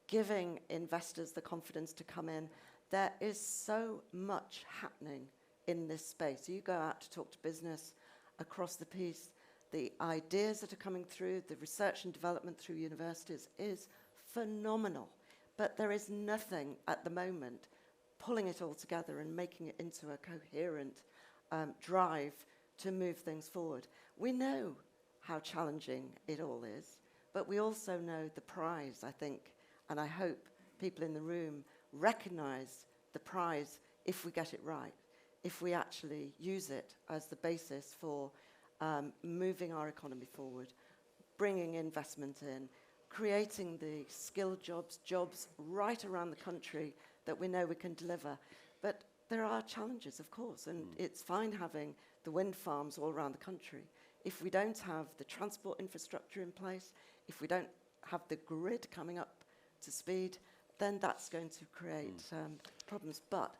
giving investors the confidence to come in. There is so much happening in this space. You go out to talk to business across the piece, the ideas that are coming through, the research and development through universities is phenomenal. But there is nothing at the moment pulling it all together and making it into a coherent drive to move things forward. We know how challenging it all is, but we also know the prize, I think, and I hope people in the room recognise the prize if we get it right, if we actually use it as the basis for moving our economy forward, bringing investment in, creating the skilled jobs right around the country that we know we can deliver. But there are challenges, of course, and it's fine having the wind farms all around the country. If we don't have the transport infrastructure in place, if we don't have the grid coming up to speed, then that's going to create problems. But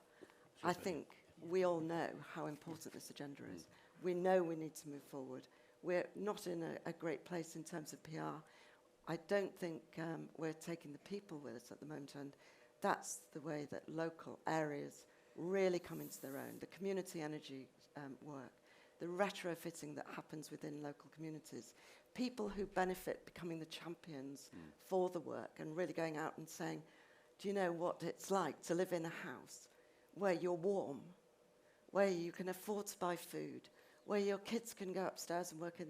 I think we all know how important this agenda is. We know we need to move forward. We're not in a great place in terms of PR. I don't think we're taking the people with us at the moment, and that's the way that local areas really come into their own. The community energy work, the retrofitting that happens within local communities, people who benefit becoming the champions for the work and really going out and saying, do you know what it's like to live in a house where you're warm, where you can afford to buy food, where your kids can go upstairs and work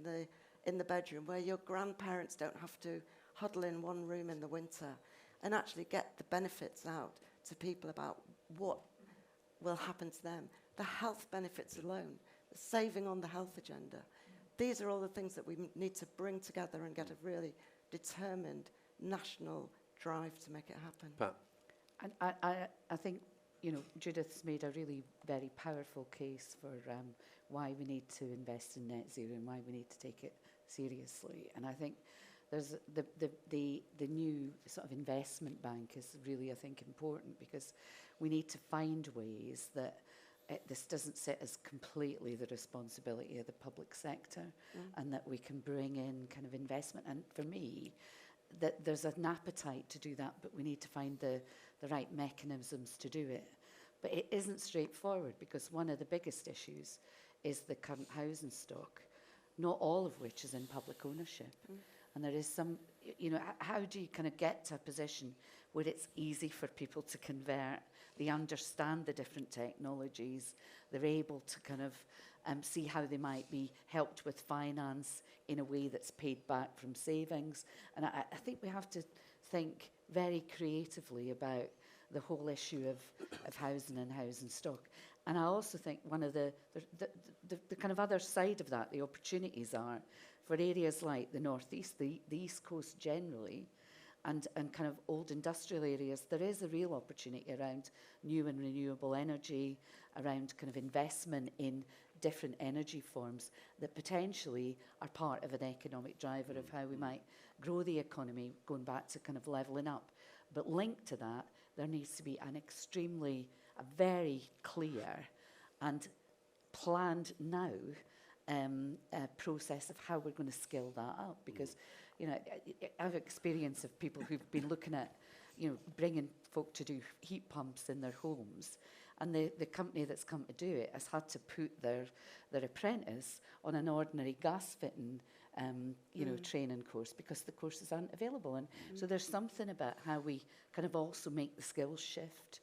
in the bedroom, where your grandparents don't have to huddle in one room in the winter, and actually get the benefits out to people about what will happen to them. The health benefits alone, the saving on the health agenda. These are all the things that we need to bring together and get a really determined national drive to make it happen.
Pat.
And I think, you know, Judith's made a really very powerful case for why we need to invest in net zero and why we need to take it seriously. And I think there's the new sort of investment bank is really, I think, important, because we need to find ways that this doesn't sit as completely the responsibility of the public sector, and that we can bring in kind of investment. And for me, that there's an appetite to do that, but we need to find the right mechanisms to do it. But it isn't straightforward, because one of the biggest issues is the current housing stock, not all of which is in public ownership. And there is some, you know, how do you kind of get to a position where it's easy for people to convert, they understand the different technologies, they're able to kind of see how they might be helped with finance in a way that's paid back from savings. And I think we have to think very creatively about the whole issue of housing and housing stock. And I also think one of the kind of other side of that, the opportunities are for areas like the northeast, the east coast generally, and kind of old industrial areas. There is a real opportunity around new and renewable energy, around kind of investment in different energy forms that potentially are part of an economic driver of how we might grow the economy, going back to kind of levelling up. But linked to that, there needs to be a very clear and planned now process of how we're going to scale that up, because you know, I have experience of people who've been looking at, you know, bringing folk to do heat pumps in their homes, and the company that's come to do it has had to put their apprentice on an ordinary gas fitting you know, training course because the courses aren't available. And so there's something about how we kind of also make the skills shift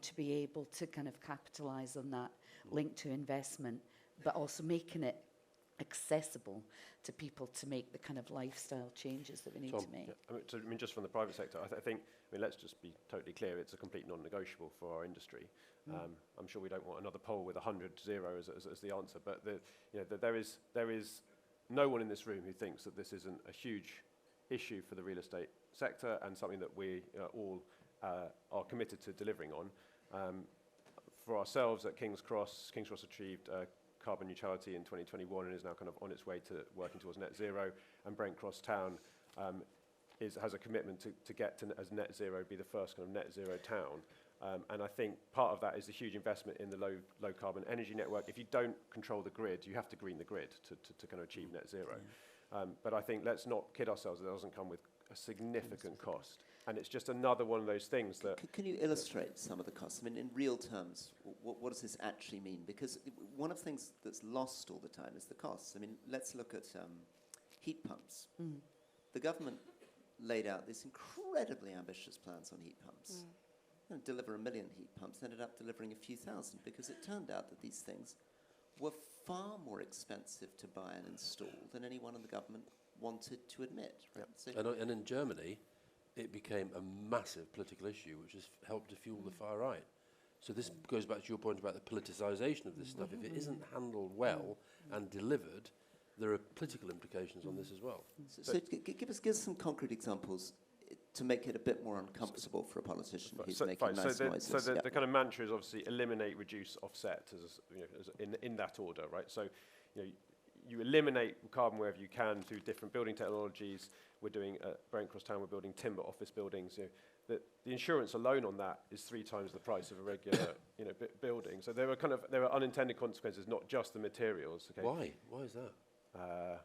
to be able to kind of capitalise on that link to investment, but also making it accessible to people to make the kind of lifestyle changes that we need to make.
Yeah. I mean, just from the private sector, I think, I mean, let's just be totally clear, it's a complete non-negotiable for our industry. I'm sure we don't want another poll with 100 zeros as the answer, but you know, there is no one in this room who thinks that this isn't a huge issue for the real estate sector and something that we all are committed to delivering on. For ourselves at King's Cross achieved carbon neutrality in 2021 and is now kind of on its way to working towards net zero, and Brent Cross Town has a commitment to get to as net zero, be the first kind of net zero town. And I think part of that is the huge investment in the low carbon energy network. If you don't control the grid, you have to green the grid to kind of achieve net zero. But I think let's not kid ourselves, it doesn't come with a significant cost. And it's just another one of those things that...
Can you illustrate some of the costs? I mean, in real terms, what does this actually mean? Because one of the things that's lost all the time is the costs. I mean, let's look at heat pumps. The government laid out these incredibly ambitious plans on heat pumps. And deliver 1 million heat pumps, ended up delivering a few thousand, because it turned out that these things were far more expensive to buy and install than anyone in the government wanted to admit. Right?
So and in Germany, it became a massive political issue, which has helped to fuel the far right. So this goes back to your point about the politicisation of this stuff. If it isn't handled well and delivered, there are political implications on this as well.
So give us some concrete examples to make it a bit more uncomfortable for a politician who's making nice noises.
So the kind of mantra is obviously eliminate, reduce, offset, in that order, right? So, you know, you eliminate carbon wherever you can through different building technologies. We're doing at Brent Cross Town, we're building timber office buildings. You know, the insurance alone on that is 3 times the price of a regular, you know, building. So there are unintended consequences, not just the materials. Okay?
Why? Why is that?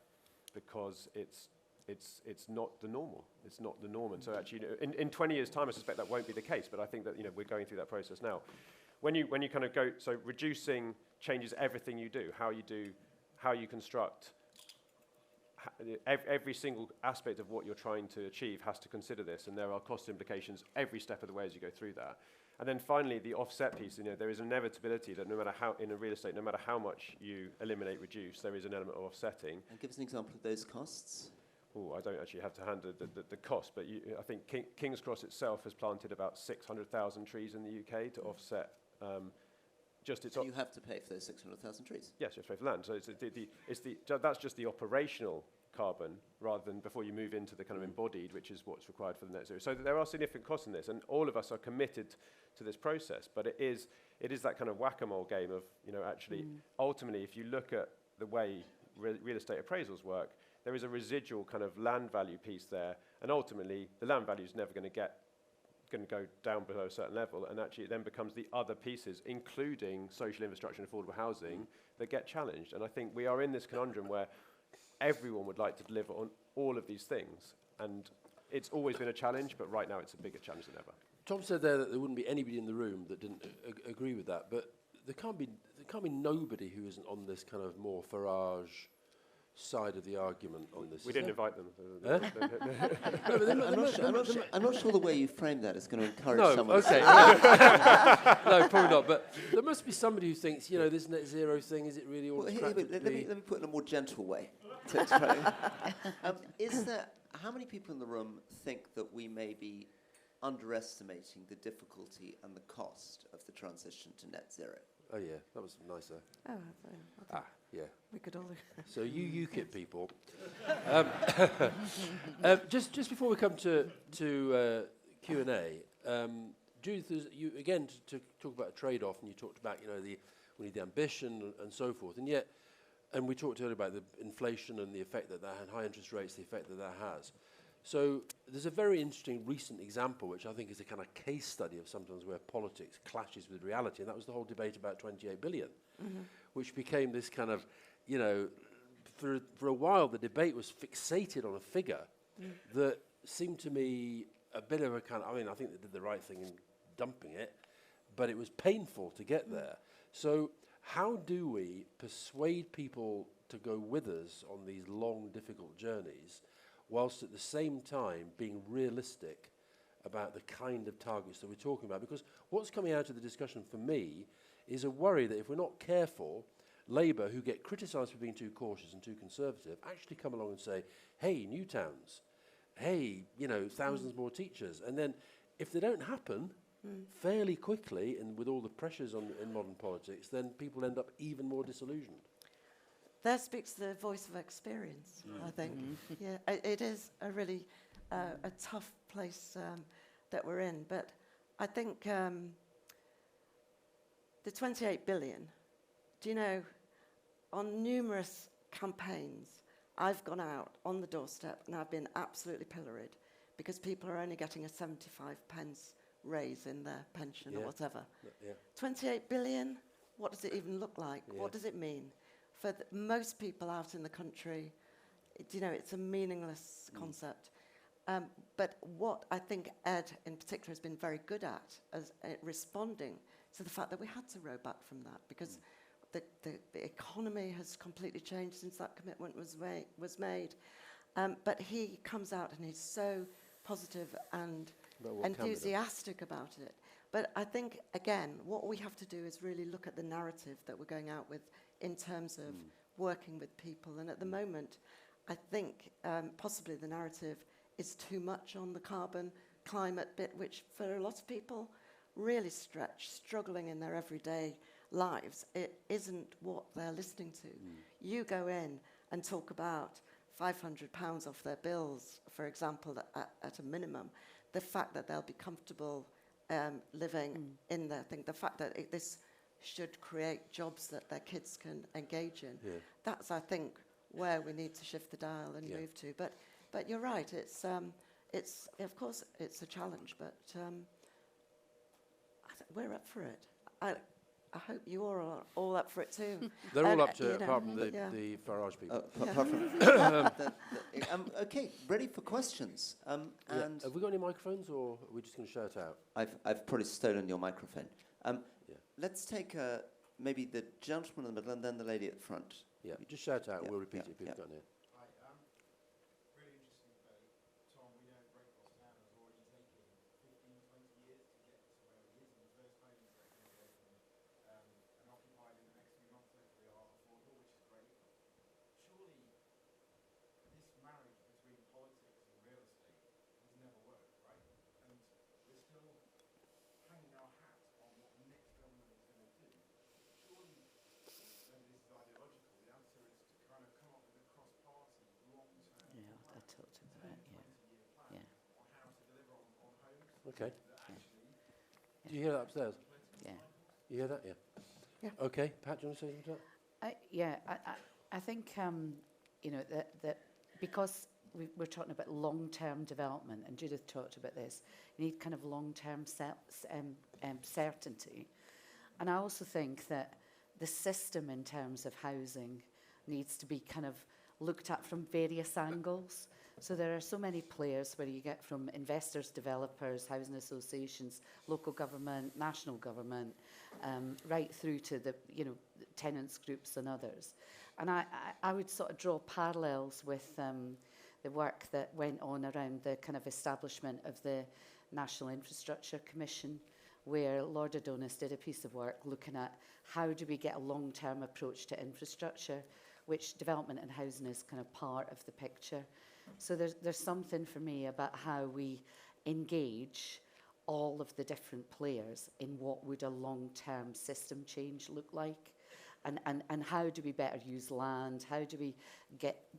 Because it's not the normal. It's not the norm. And so actually, you know, in 20 years' time, I suspect that won't be the case. But I think that, you know, we're going through that process now. When you kind of go, so reducing changes everything you do, how you construct. Every single aspect of what you're trying to achieve has to consider this, and there are cost implications every step of the way as you go through that. And then finally, the offset piece. You know, there is an inevitability that no matter how, in a real estate, no matter how much you eliminate, reduce, there is an element of offsetting.
And give us an example of those costs.
Oh, I don't actually have to hand the cost, but I think King's Cross itself has planted about 600,000 trees in the UK to offset just its...
So you have to pay for those 600,000 trees?
Yes, you have to pay for land. So that's just the operational carbon rather than before you move into the kind of embodied, which is what's required for the net zero. So there are significant costs in this, and all of us are committed to this process, but it is that kind of whack-a-mole game of, you know, actually, ultimately, if you look at the way real estate appraisals work, there is a residual kind of land value piece there, and ultimately the land value is never going to go down below a certain level, and actually it then becomes the other pieces, including social infrastructure and affordable housing, that get challenged. And I think we are in this conundrum where everyone would like to deliver on all of these things, and it's always been a challenge, but right now it's a bigger challenge than ever.
Tom said there that there wouldn't be anybody in the room that didn't agree with that, but there can't be nobody who isn't on this kind of more Farage side of the argument on this.
We didn't invite them.
I'm not sure the way you frame that is going to encourage
no,
someone.
Okay. No, probably not. But there must be somebody who thinks, you know, this net zero thing, is it really all
Let me put it in a more gentle way. How many people in the room think that we may be underestimating the difficulty and the cost of the transition to net zero?
Oh yeah, that was nicer.
Oh,
yeah.
we could all.
So you UKIP people. Just before we come to Q&A, Judith, you again to talk about a trade-off, and you talked about, you know, we need the ambition and so forth, and we talked earlier about the inflation and the effect that had, high interest rates, the effect that has. So there's a very interesting recent example, which I think is a kind of case study of sometimes where politics clashes with reality, and that was the whole debate about 28 billion, which became this kind of, you know, for a while the debate was fixated on a figure that seemed to me a bit of a kind of, I mean, I think they did the right thing in dumping it, but it was painful to get there. So how do we persuade people to go with us on these long, difficult journeys, whilst at the same time being realistic about the kind of targets that we're talking about? Because what's coming out of the discussion for me is a worry that if we're not careful, Labour, who get criticised for being too cautious and too conservative, actually come along and say, hey, new towns, hey, you know, thousands more teachers. And then if they don't happen fairly quickly, and with all the pressures in modern politics, then people end up even more disillusioned.
There speaks the voice of experience, I think. Yeah, it is a really a tough place that we're in. But I think the 28 billion, do you know, on numerous campaigns, I've gone out on the doorstep and I've been absolutely pilloried because people are only getting a 75 pence raise in their pension or whatever. 28 billion, what does it even look like? What does it mean? For most people out in the country, you know, it's a meaningless concept. But what I think Ed in particular has been very good at as responding to the fact that we had to row back from that because the economy has completely changed since that commitment was made. But he comes out and he's so positive and enthusiastic about it. But I think, again, what we have to do is really look at the narrative that we're going out with in terms of working with people. And at the moment, I think possibly the narrative is too much on the carbon climate bit, which for a lot of people really struggling in their everyday lives. It isn't what they're listening to. You go in and talk about £500 off their bills, for example, at a minimum. The fact that they'll be comfortable living in their thing, the fact that this should create jobs that their kids can engage in. That's, I think, where we need to shift the dial and move to. But you're right. It's of course it's a challenge, but we're up for it. I hope you are all up for it too.
They're all up to it, apart from the Farage people.
Apart from okay, ready for questions. And
have we got any microphones, or are we just going to shout out?
I've probably stolen your microphone. Let's take maybe the gentleman in the middle and then the lady at the front.
Yeah, just shout out. We'll repeat it if people don't hear.
Really interesting debate. Tom, we know Great Cross Town has already taken 15, 20 years to get to where it is, and the first homes that are going to be open and occupied in the next few months hopefully are affordable, which is great. Surely this marriage between politics and real estate has never worked, right? And we're still hanging our hat on what the next government is going to do. Surely, maybe this is ideological, the answer is to kind of come up with a cross-party, long-term,
Yeah, I talked about that,
20-year plan on how to deliver on homes.
Okay.
That actually,
Do you hear that upstairs?
yeah.
You hear that? Yeah. Okay, Pat, do you want to say something to that?
I think, you know, that because we're talking about long-term development, and Judith talked about this, you need kind of long-term certainty. And I also think that the system in terms of housing needs to be kind of looked at from various angles. So there are so many players where you get from investors, developers, housing associations, local government, national government, right through to the, you know, tenants groups and others. And I would sort of draw parallels with the work that went on around the kind of establishment of the National Infrastructure Commission, where Lord Adonis did a piece of work looking at how do we get a long-term approach to infrastructure, which development and housing is kind of part of the picture. So there's something for me about how we engage all of the different players in what would a long-term system change look like, and how do we better use land, how do we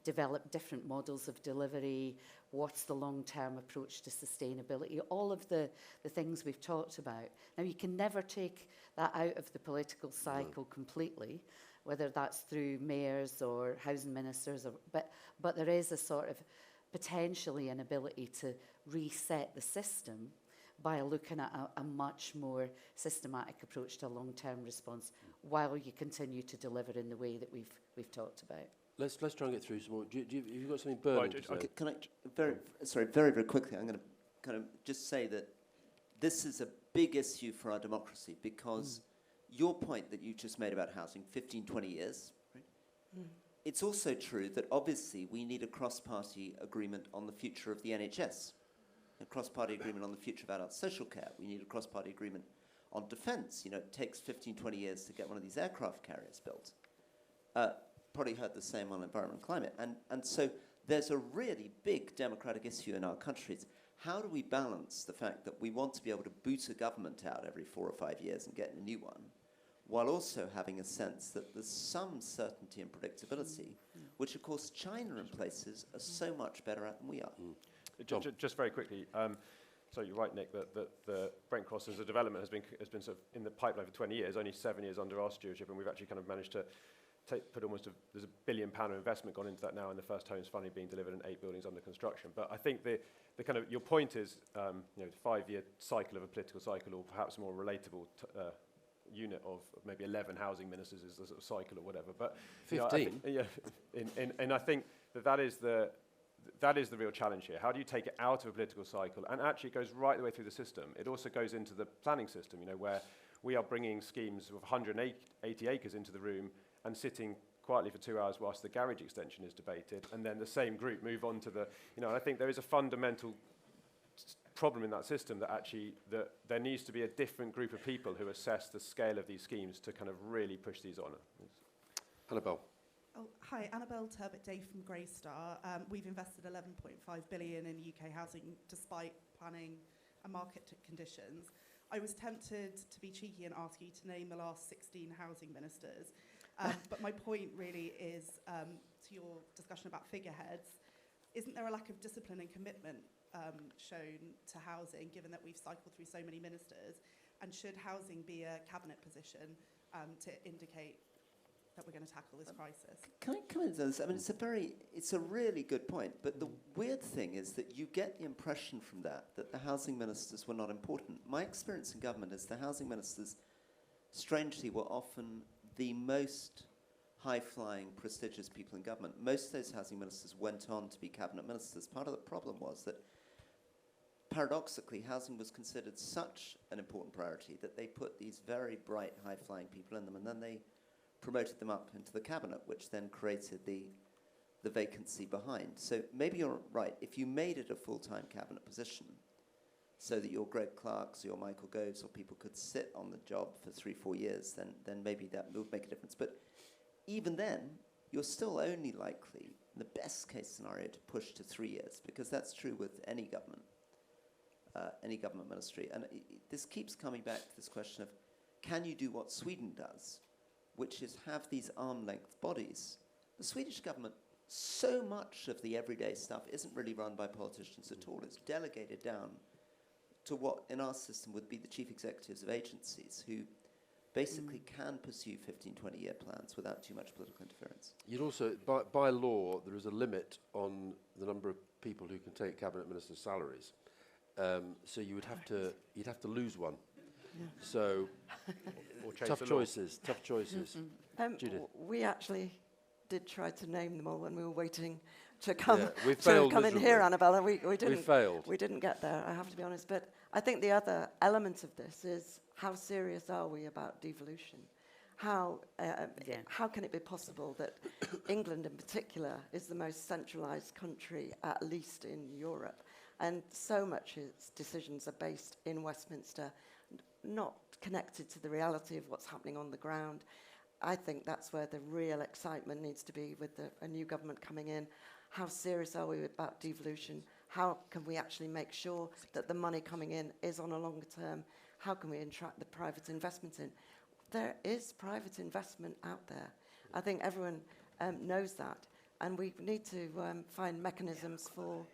develop different models of delivery, what's the long-term approach to sustainability, all of the things we've talked about. Now, you can never take that out of the political cycle completely, whether that's through mayors or housing ministers, but there is a sort of potentially an ability to reset the system by looking at a much more systematic approach to a long-term response while you continue to deliver in the way that we've talked about.
Let's try and get through some more. Have you got something burning to say?
Can I very, very quickly, I'm going to kind of just say that this is a big issue for our democracy because your point that you just made about housing, 15, 20 years, right? It's also true that obviously we need a cross-party agreement on the future of the NHS, a cross-party agreement on the future of adult social care. We need a cross-party agreement on defence. You know, it takes 15, 20 years to get one of these aircraft carriers built. Probably heard the same on environment and climate. And so there's a really big democratic issue in our countries. How do we balance the fact that we want to be able to boot a government out every 4 or 5 years and get a new one, while also having a sense that there's some certainty and predictability, which of course China and places are so much better at than we are.
Just very quickly, so you're right, Nick, that the Brent Cross as a development has been sort of in the pipeline for 20 years, only 7 years under our stewardship, and we've actually kind of managed to put almost there's £1 billion of investment gone into that now, and the first home's finally being delivered and 8 buildings under construction. But I think the kind of your point is, you know, the 5-year cycle of a political cycle, or perhaps a more relatable unit of maybe 11 housing ministers is the sort of cycle or whatever. But
15.
You know, and I think that is the real challenge here. How do you take it out of a political cycle? And actually, it goes right the way through the system. It also goes into the planning system, you know, where we are bringing schemes of 180 acres into the room and sitting quietly for 2 hours whilst the garage extension is debated, and then the same group move on to the, you know, I think there is a fundamental problem in that system that actually that there needs to be a different group of people who assess the scale of these schemes to kind of really push these on.
Annabelle.
Oh, hi, Annabelle Turbot-Day from Greystar. We've invested 11.5 billion in UK housing despite planning and market conditions. I was tempted to be cheeky and ask you to name the last 16 housing ministers. But my point really is to your discussion about figureheads. Isn't there a lack of discipline and commitment shown to housing, given that we've cycled through so many ministers? And should housing be a cabinet position to indicate that we're going to tackle this crisis?
Can I come into this? I mean, it's a really good point. But the weird thing is that you get the impression from that the housing ministers were not important. My experience in government is the housing ministers, strangely, were often the most high-flying, prestigious people in government. Most of those housing ministers went on to be cabinet ministers. Part of the problem was that, paradoxically, housing was considered such an important priority that they put these very bright, high-flying people in them, and then they promoted them up into the cabinet, which then created the vacancy behind. So maybe you're right. If you made it a full-time cabinet position, so that your Greg Clarks or your Michael Goves or people could sit on the job for 3-4 years, then maybe that would make a difference. But even then, you're still only likely, in the best case scenario, to push to 3 years, because that's true with any government ministry. And this keeps coming back to this question of, can you do what Sweden does, which is have these arm-length bodies? The Swedish government, so much of the everyday stuff isn't really run by politicians at all. It's delegated down to what in our system would be the chief executives of agencies who basically can pursue 15, 20-year plans without too much political interference.
You'd also, by law, there is a limit on the number of people who can take cabinet ministers' salaries. So you'd have to lose one.
Yeah.
So tough choices. Judith.
We actually did try to name them all when we were waiting to come,
we failed
in here, Annabelle, and we didn't.
We failed.
We didn't get there, I have to be honest. But I think the other element of this is, how serious are we about devolution? How can it be possible that England in particular is the most centralised country, at least in Europe, and so much its decisions are based in Westminster, not connected to the reality of what's happening on the ground? I think that's where the real excitement needs to be with a new government coming in. How serious are we about devolution? How can we actually make sure that the money coming in is on a longer term? How can we attract the private investment in? There is private investment out there. I think everyone knows that. And we need to find mechanisms for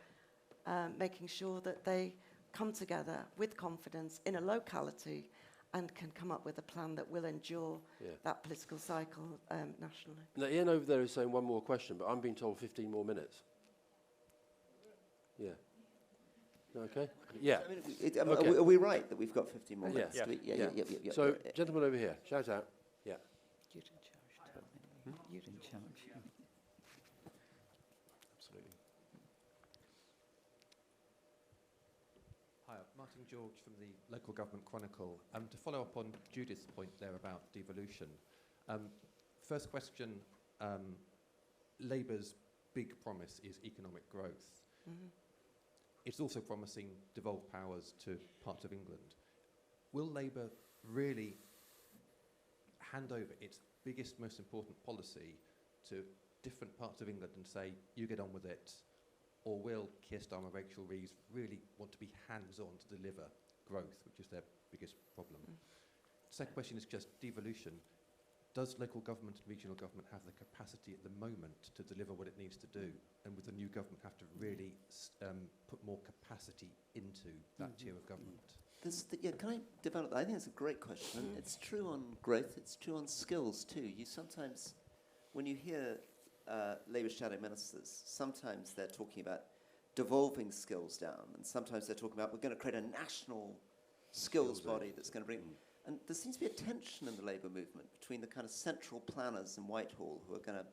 making sure that they come together with confidence in a locality and can come up with a plan that will endure that political cycle nationally.
Now, Ian over there is saying one more question, but I'm being told 15 more minutes. Yeah. Okay. Yeah.
I mean,
Okay.
are we right that we've got 15 more
Yeah.
minutes?
Yeah.
Do we- yeah.
So, gentleman over here, shout out. Yeah.
You're in charge, Tom. You're in charge.
Absolutely.
Hi, Martin George from the Local Government Chronicle. To follow up on Judith's point there about devolution, first question, Labour's big promise is economic growth.
Mhm.
It's also promising devolved powers to parts of England. Will Labour really hand over its biggest, most important policy to different parts of England and say, you get on with it? Or will Keir Starmer, Rachel Reeves really want to be hands-on to deliver growth, which is their biggest problem? Second question is just devolution. Does local government and regional government have the capacity at the moment to deliver what it needs to do? And would the new government have to really put more capacity into that tier of government?
Can I develop that? I think it's a great question. And it's true on growth, it's true on skills too. You sometimes, when you hear Labour shadow ministers, sometimes they're talking about devolving skills down, and sometimes they're talking about we're going to create a national skills body that's going to bring... And there seems to be a tension in the Labour movement between the kind of central planners in Whitehall who are going to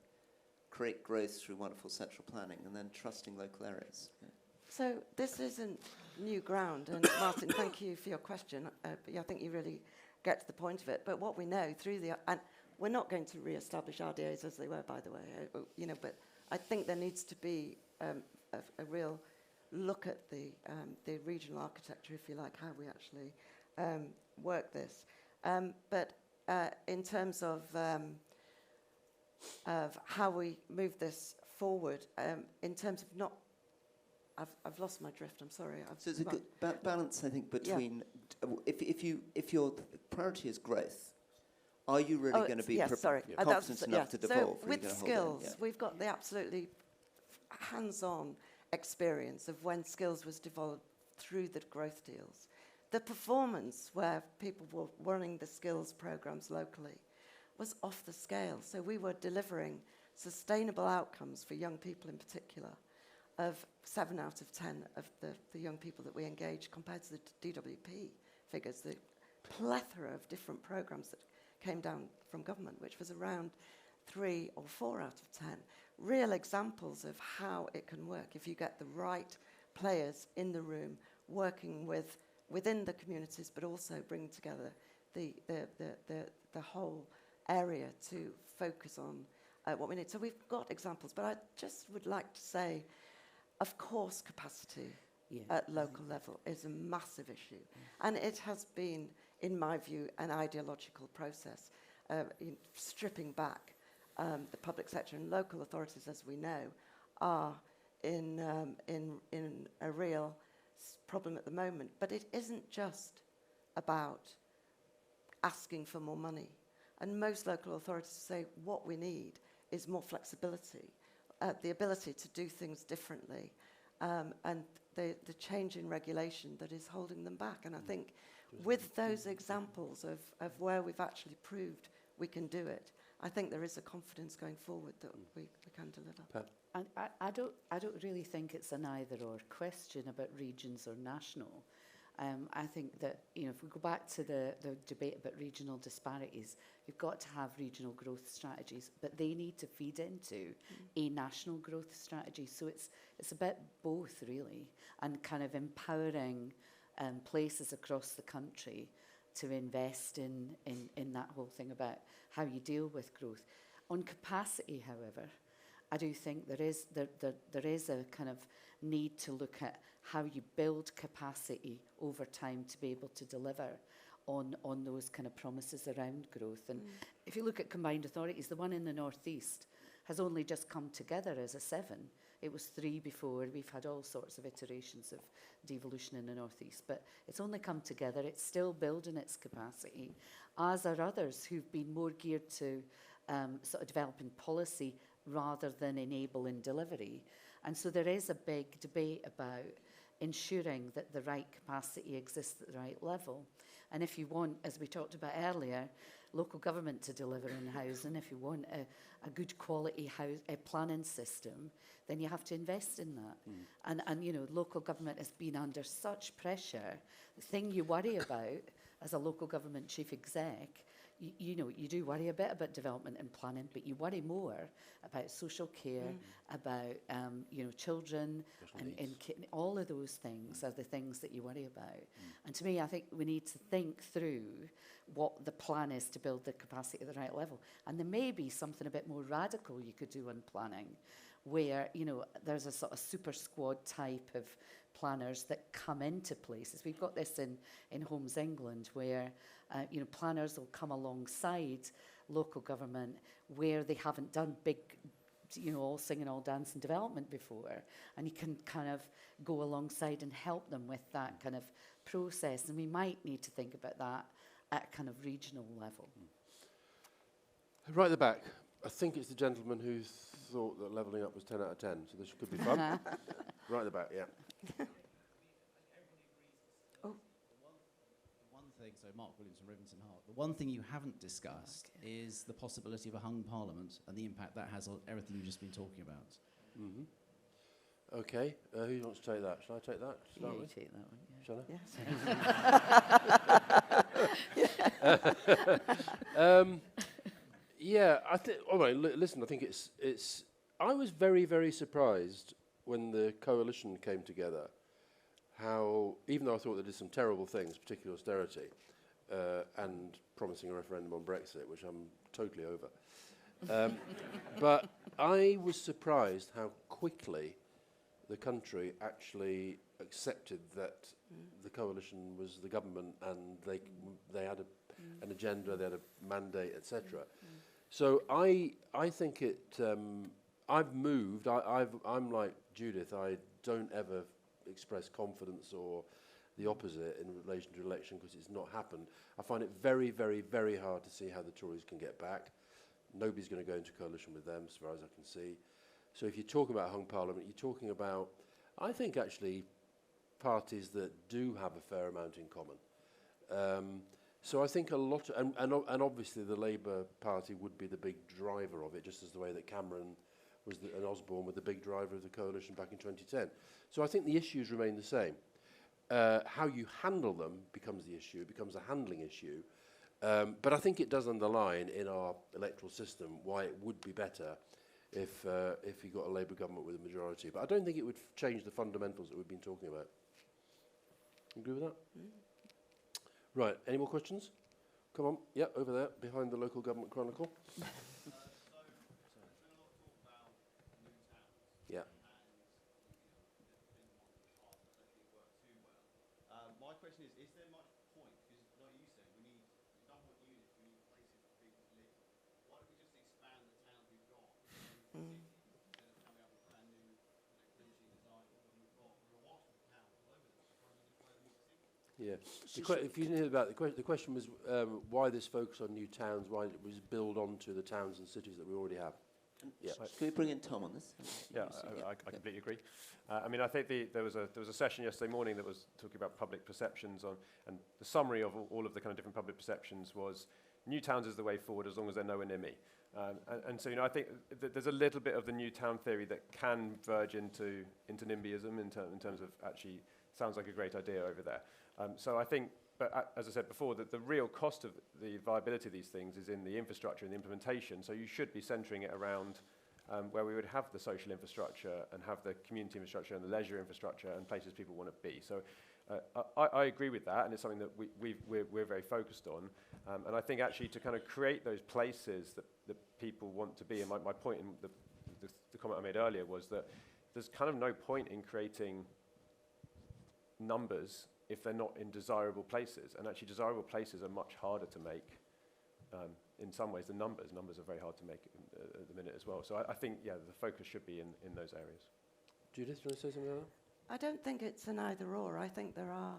create growth through wonderful central planning and then trusting local areas. Yeah.
So this isn't new ground, and Martin, thank you for your question. I think you really get to the point of it. But what we know through and we're not going to re-establish RDAs as they were, by the way. But I think there needs to be a real look at the regional architecture, if you like, how we actually work this. But in terms of how we move this forward, in terms of not... I've lost my drift, I'm sorry.
So there's a good balance, I think, between... If your priority is growth, are you really going to be confident enough to devolve?
So with skills, we've got the absolutely hands-on experience of when skills was developed through the growth deals. The performance where people were running the skills programs locally was off the scale. So we were delivering sustainable outcomes for young people in particular of 7 out of 10 of the young people that we engage compared to the DWP figures, the plethora of different programs that came down from government, which was around 3 or 4 out of 10. Real examples of how it can work if you get the right players in the room working within the communities, but also bring together the whole area to focus on what we need. So we've got examples, but I just would like to say, of course, capacity at local level is a massive issue. And it has been, in my view, an ideological process, stripping back the public sector and local authorities, as we know, are in a real problem at the moment. But it isn't just about asking for more money. And most local authorities say what we need is more flexibility, the ability to do things differently, and the change in regulation that is holding them back. And I think with those examples of where we've actually proved we can do it, I think there is a confidence going forward that we can deliver.
Pat?
And I don't really think it's an either-or question about regions or national. I think that, if we go back to the debate about regional disparities, you've got to have regional growth strategies, but they need to feed into a national growth strategy. So it's about both, really, and kind of empowering places across the country to invest in that whole thing about how you deal with growth. On capacity, however, I do think there is a kind of need to look at how you build capacity over time to be able to deliver on those kind of promises around growth. And if you look at combined authorities, the one in the northeast has only just come together as a 7. It was 3 before. We've had all sorts of iterations of devolution in the northeast, but it's only come together. It's still building its capacity, as are others who've been more geared to sort of developing policy rather than enabling delivery. And so there is a big debate about ensuring that the right capacity exists at the right level. And if you want, as we talked about earlier, local government to deliver in housing, if you want a good quality planning system, then you have to invest in that. And you know, local government has been under such pressure. The thing you worry about as a local government chief exec, you know, you do worry a bit about development and planning, but you worry more about social care, about you know, children, and all of those things are the things that you worry about. And to me, I think we need to think through what the plan is to build the capacity at the right level. And there may be something a bit more radical you could do on planning, where, you know, there's a sort of super squad type of planners that come into places. We've got this in Homes England, where you know, planners will come alongside local government where they haven't done big, you know, all singing, all dancing development before, and you can kind of go alongside and help them with that kind of process. And we might need to think about that at kind of regional level.
Right at the back, I think it's the gentleman who thought that levelling up was 10 out of 10, so this could be fun. Right at the back, yeah.
So Mark Williams from Rivington Hart. The one thing you haven't discussed is the possibility of a hung parliament and the impact that has on everything you've just been talking about.
Okay, who wants to take that? Shall I take that? to start
You
with?
take that one,
Shall I?
Yes.
Yeah, I think. All right, listen. I think it's. I was very, very surprised when the coalition came together. How, even though I thought they did some terrible things, particularly austerity, and promising a referendum on Brexit, which I'm totally over. But I was surprised how quickly the country actually accepted that the coalition was the government, and they had an agenda, they had a mandate, etc. So I think it. I've moved. I'm like Judith. I don't ever express confidence or the opposite in relation to election because it's not happened. I find it very, very, very hard to see how the Tories can get back. Nobody's going to go into coalition with them, as far as I can see. So if you're talking about hung parliament, you're talking about, I think, actually, parties that do have a fair amount in common. So I think a lot, and obviously the Labour Party would be the big driver of it, just as the way that Cameron was and Osborne were the big driver of the coalition back in 2010. So I think the issues remain the same. How you handle them becomes the issue. It becomes a handling issue. But I think it does underline in our electoral system why it would be better if you got a Labour government with a majority. But I don't think it would change the fundamentals that we've been talking about. You agree with that? Right, any more questions? Come on, yeah, over there, behind the Local Government Chronicle. Yeah.
My question is there much point, because like you said, we don't want units, we need places for people to live. Why don't we just expand the towns we've got instead of coming up with brand new, finishing design of what we've got? We're awash with towns all over the place. Why don't we just make them more succinct?
Yeah. If you didn't hear about the question was why this focus on new towns, why it was build onto the towns and cities that we already have. Yeah.
Can we bring in Tom on this?
Yeah, I completely agree. I mean, I think there was a session yesterday morning that was talking about public perceptions on, and the summary of all of the kind of different public perceptions was new towns is the way forward as long as they're nowhere near me. And so, you know, I think there's a little bit of the new town theory that can verge into NIMBYism in terms of actually sounds like a great idea over there. So I think, but as I said before, that the real cost of the viability of these things is in the infrastructure and the implementation. So you should be centering it around where we would have the social infrastructure and have the community infrastructure and the leisure infrastructure and places people want to be. So I agree with that, and it's something that we're very focused on. And I think actually to kind of create those places that people want to be, and my point in the comment I made earlier was that there's kind of no point in creating numbers if they're not in desirable places. And actually desirable places are much harder to make in some ways than numbers. Numbers are very hard to make at the minute as well. So I think, yeah, the focus should be in those areas.
Judith, do you want to say something like that?
I don't think it's an either or. I think there are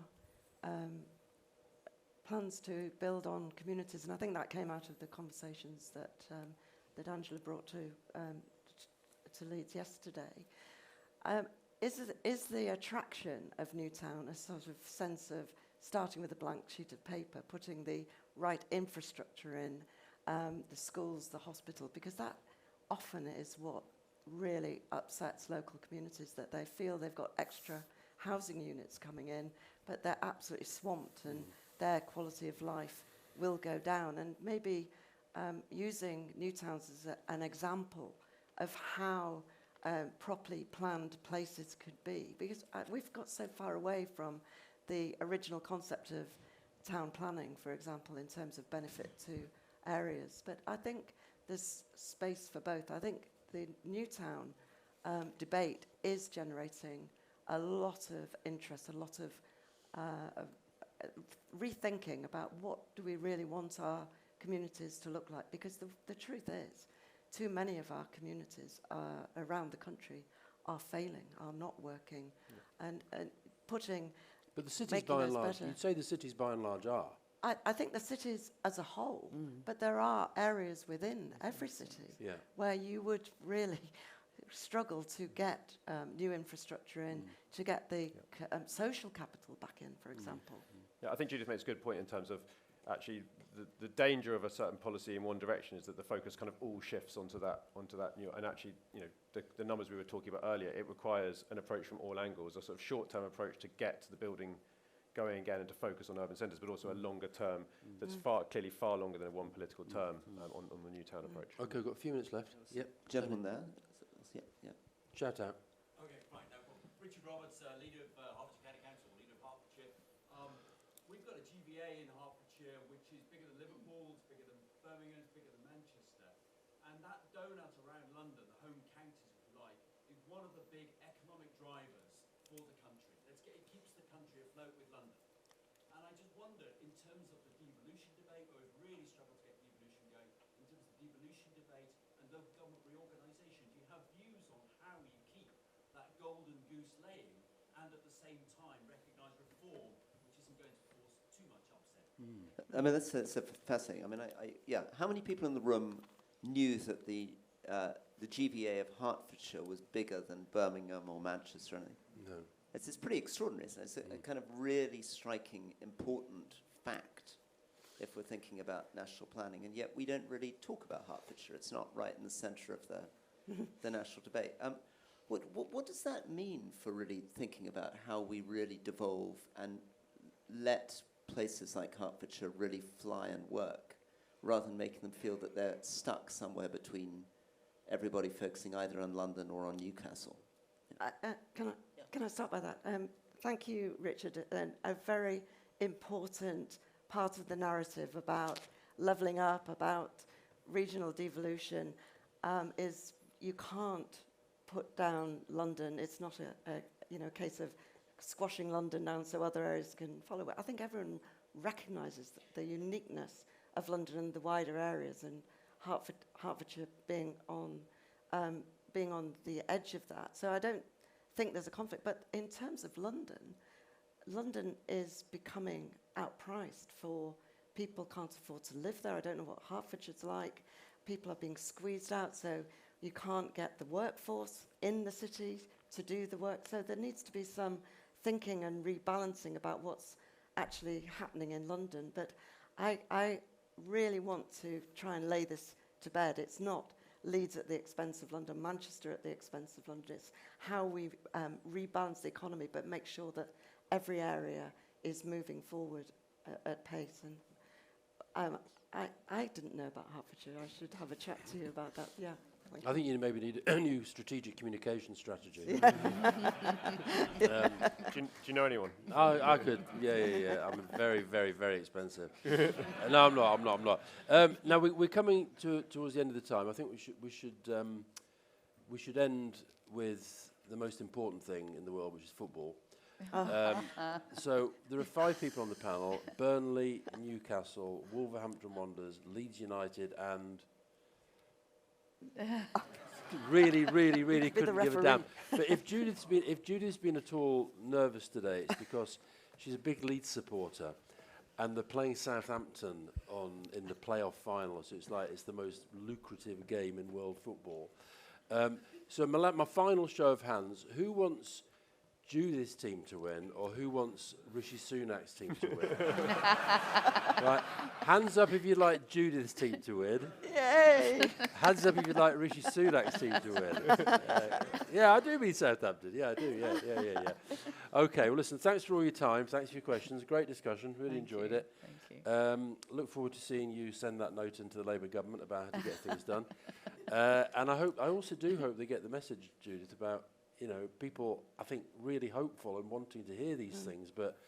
plans to build on communities, and I think that came out of the conversations that Angela brought to Leeds yesterday. Is the attraction of Newtown a sort of sense of starting with a blank sheet of paper, putting the right infrastructure in, the schools, the hospital, because that often is what really upsets local communities, that they feel they've got extra housing units coming in, but they're absolutely swamped and their quality of life will go down. And maybe using new towns as an example of how properly planned places could be, because we've got so far away from the original concept of town planning, for example, in terms of benefit to areas. But I think there's space for both. I think the new town debate is generating a lot of interest, a lot of rethinking about what do we really want our communities to look like, because the truth is too many of our communities around the country are failing, are not working, and putting...
But the cities by and large, you'd say the cities by and large are.
I think the cities as a whole, but there are areas within every city where you would really struggle to get new infrastructure in, to get the social capital back in, for example.
Yeah, I think Judith makes a good point in terms of actually the danger of a certain policy in one direction is that the focus kind of all shifts onto that new, and actually, you know, the numbers we were talking about earlier, it requires an approach from all angles, a sort of short-term approach to get to the building going again and to focus on urban centres, but also a longer term that's clearly far longer than one political term on the new town approach.
Okay, we've got a few minutes left. Yep.
Gentleman there. Yeah.
Shout out.
Okay, fine, no problem. Richard Roberts, leader of Hertfordshire County Council, leader of Hertfordshire. We've got a GVA in Hertfordshire which is bigger than Liverpool, it's bigger than Birmingham, it's bigger than Manchester. And that donut around London, the home counties if you like, is one of the big economic drivers for the country. It keeps the country afloat with London. And I just wonder, in terms of the devolution debate, where we've really struggled to get devolution going, in terms of the devolution debate and local government reorganisation, do you have views on how you keep that golden goose laying and at the same time recognise reform, which isn't going to cause too much upset?
I mean, that's fascinating. I mean, yeah. How many people in the room knew that the GVA of Hertfordshire was bigger than Birmingham or Manchester or anything?
No.
It's pretty extraordinary, isn't it? It's a kind of really striking, important fact if we're thinking about national planning, and yet we don't really talk about Hertfordshire. It's not right in the centre of the national debate. What does that mean for really thinking about how we really devolve and let places like Hertfordshire really fly and work, rather than making them feel that they're stuck somewhere between everybody focusing either on London or on Newcastle?
Can I start by that? Thank you, Richard. A very important part of the narrative about levelling up, about regional devolution, is you can't put down London. It's not a case of squashing London down so other areas can follow it. I think everyone recognises the uniqueness of London and the wider areas, and Hertfordshire being on the edge of that. So I don't think there's a conflict. But in terms of London, London is becoming outpriced for people can't afford to live there. I don't know what Hertfordshire's like. People are being squeezed out, so you can't get the workforce in the city to do the work. So there needs to be some thinking and rebalancing about what's actually happening in London. But I really want to try and lay this to bed. It's not Leeds at the expense of London, Manchester at the expense of London. It's how we rebalance the economy, but make sure that every area is moving forward at pace. And I didn't know about Hertfordshire. I should have a chat to you about that. Yeah.
I think you maybe need a new strategic communication strategy.
Do you know anyone?
I could. Yeah. I'm very, very, very expensive. No, I'm not. Now we're coming towards the end of the time. I think we should end with the most important thing in the world, which is football. So there are 5 people on the panel: Burnley, Newcastle, Wolverhampton Wanderers, Leeds United, and really couldn't give a damn. But if Judith's been at all nervous today, it's because she's a big Leeds supporter, and they're playing Southampton in the playoff final. So it's the most lucrative game in world football. So my final show of hands: who wants Judith's team to win, or who wants Rishi Sunak's team to win? Right, hands up if you'd like Judith's team to win.
Yay!
Hands up if you'd like Rishi Sunak's team to win. Yeah, I do mean Southampton. Yeah, I do. Yeah. Okay, well, listen, thanks for all your time. Thanks for your questions. Great discussion. Really enjoyed it.
Thank you.
Look forward to seeing you send that note into the Labour government about how to get things done. And I also do hope they get the message, Judith, about, people, I think, really hopeful and wanting to hear these things, but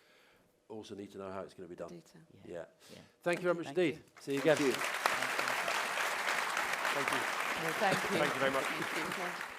also need to know how it's going to be done.
Detail.
Yeah. Thank you very much
Thank
indeed.
you.
See you again.
Thank you.
Thank you.
Thank you.
Thank you very much.
Thank you.
Okay.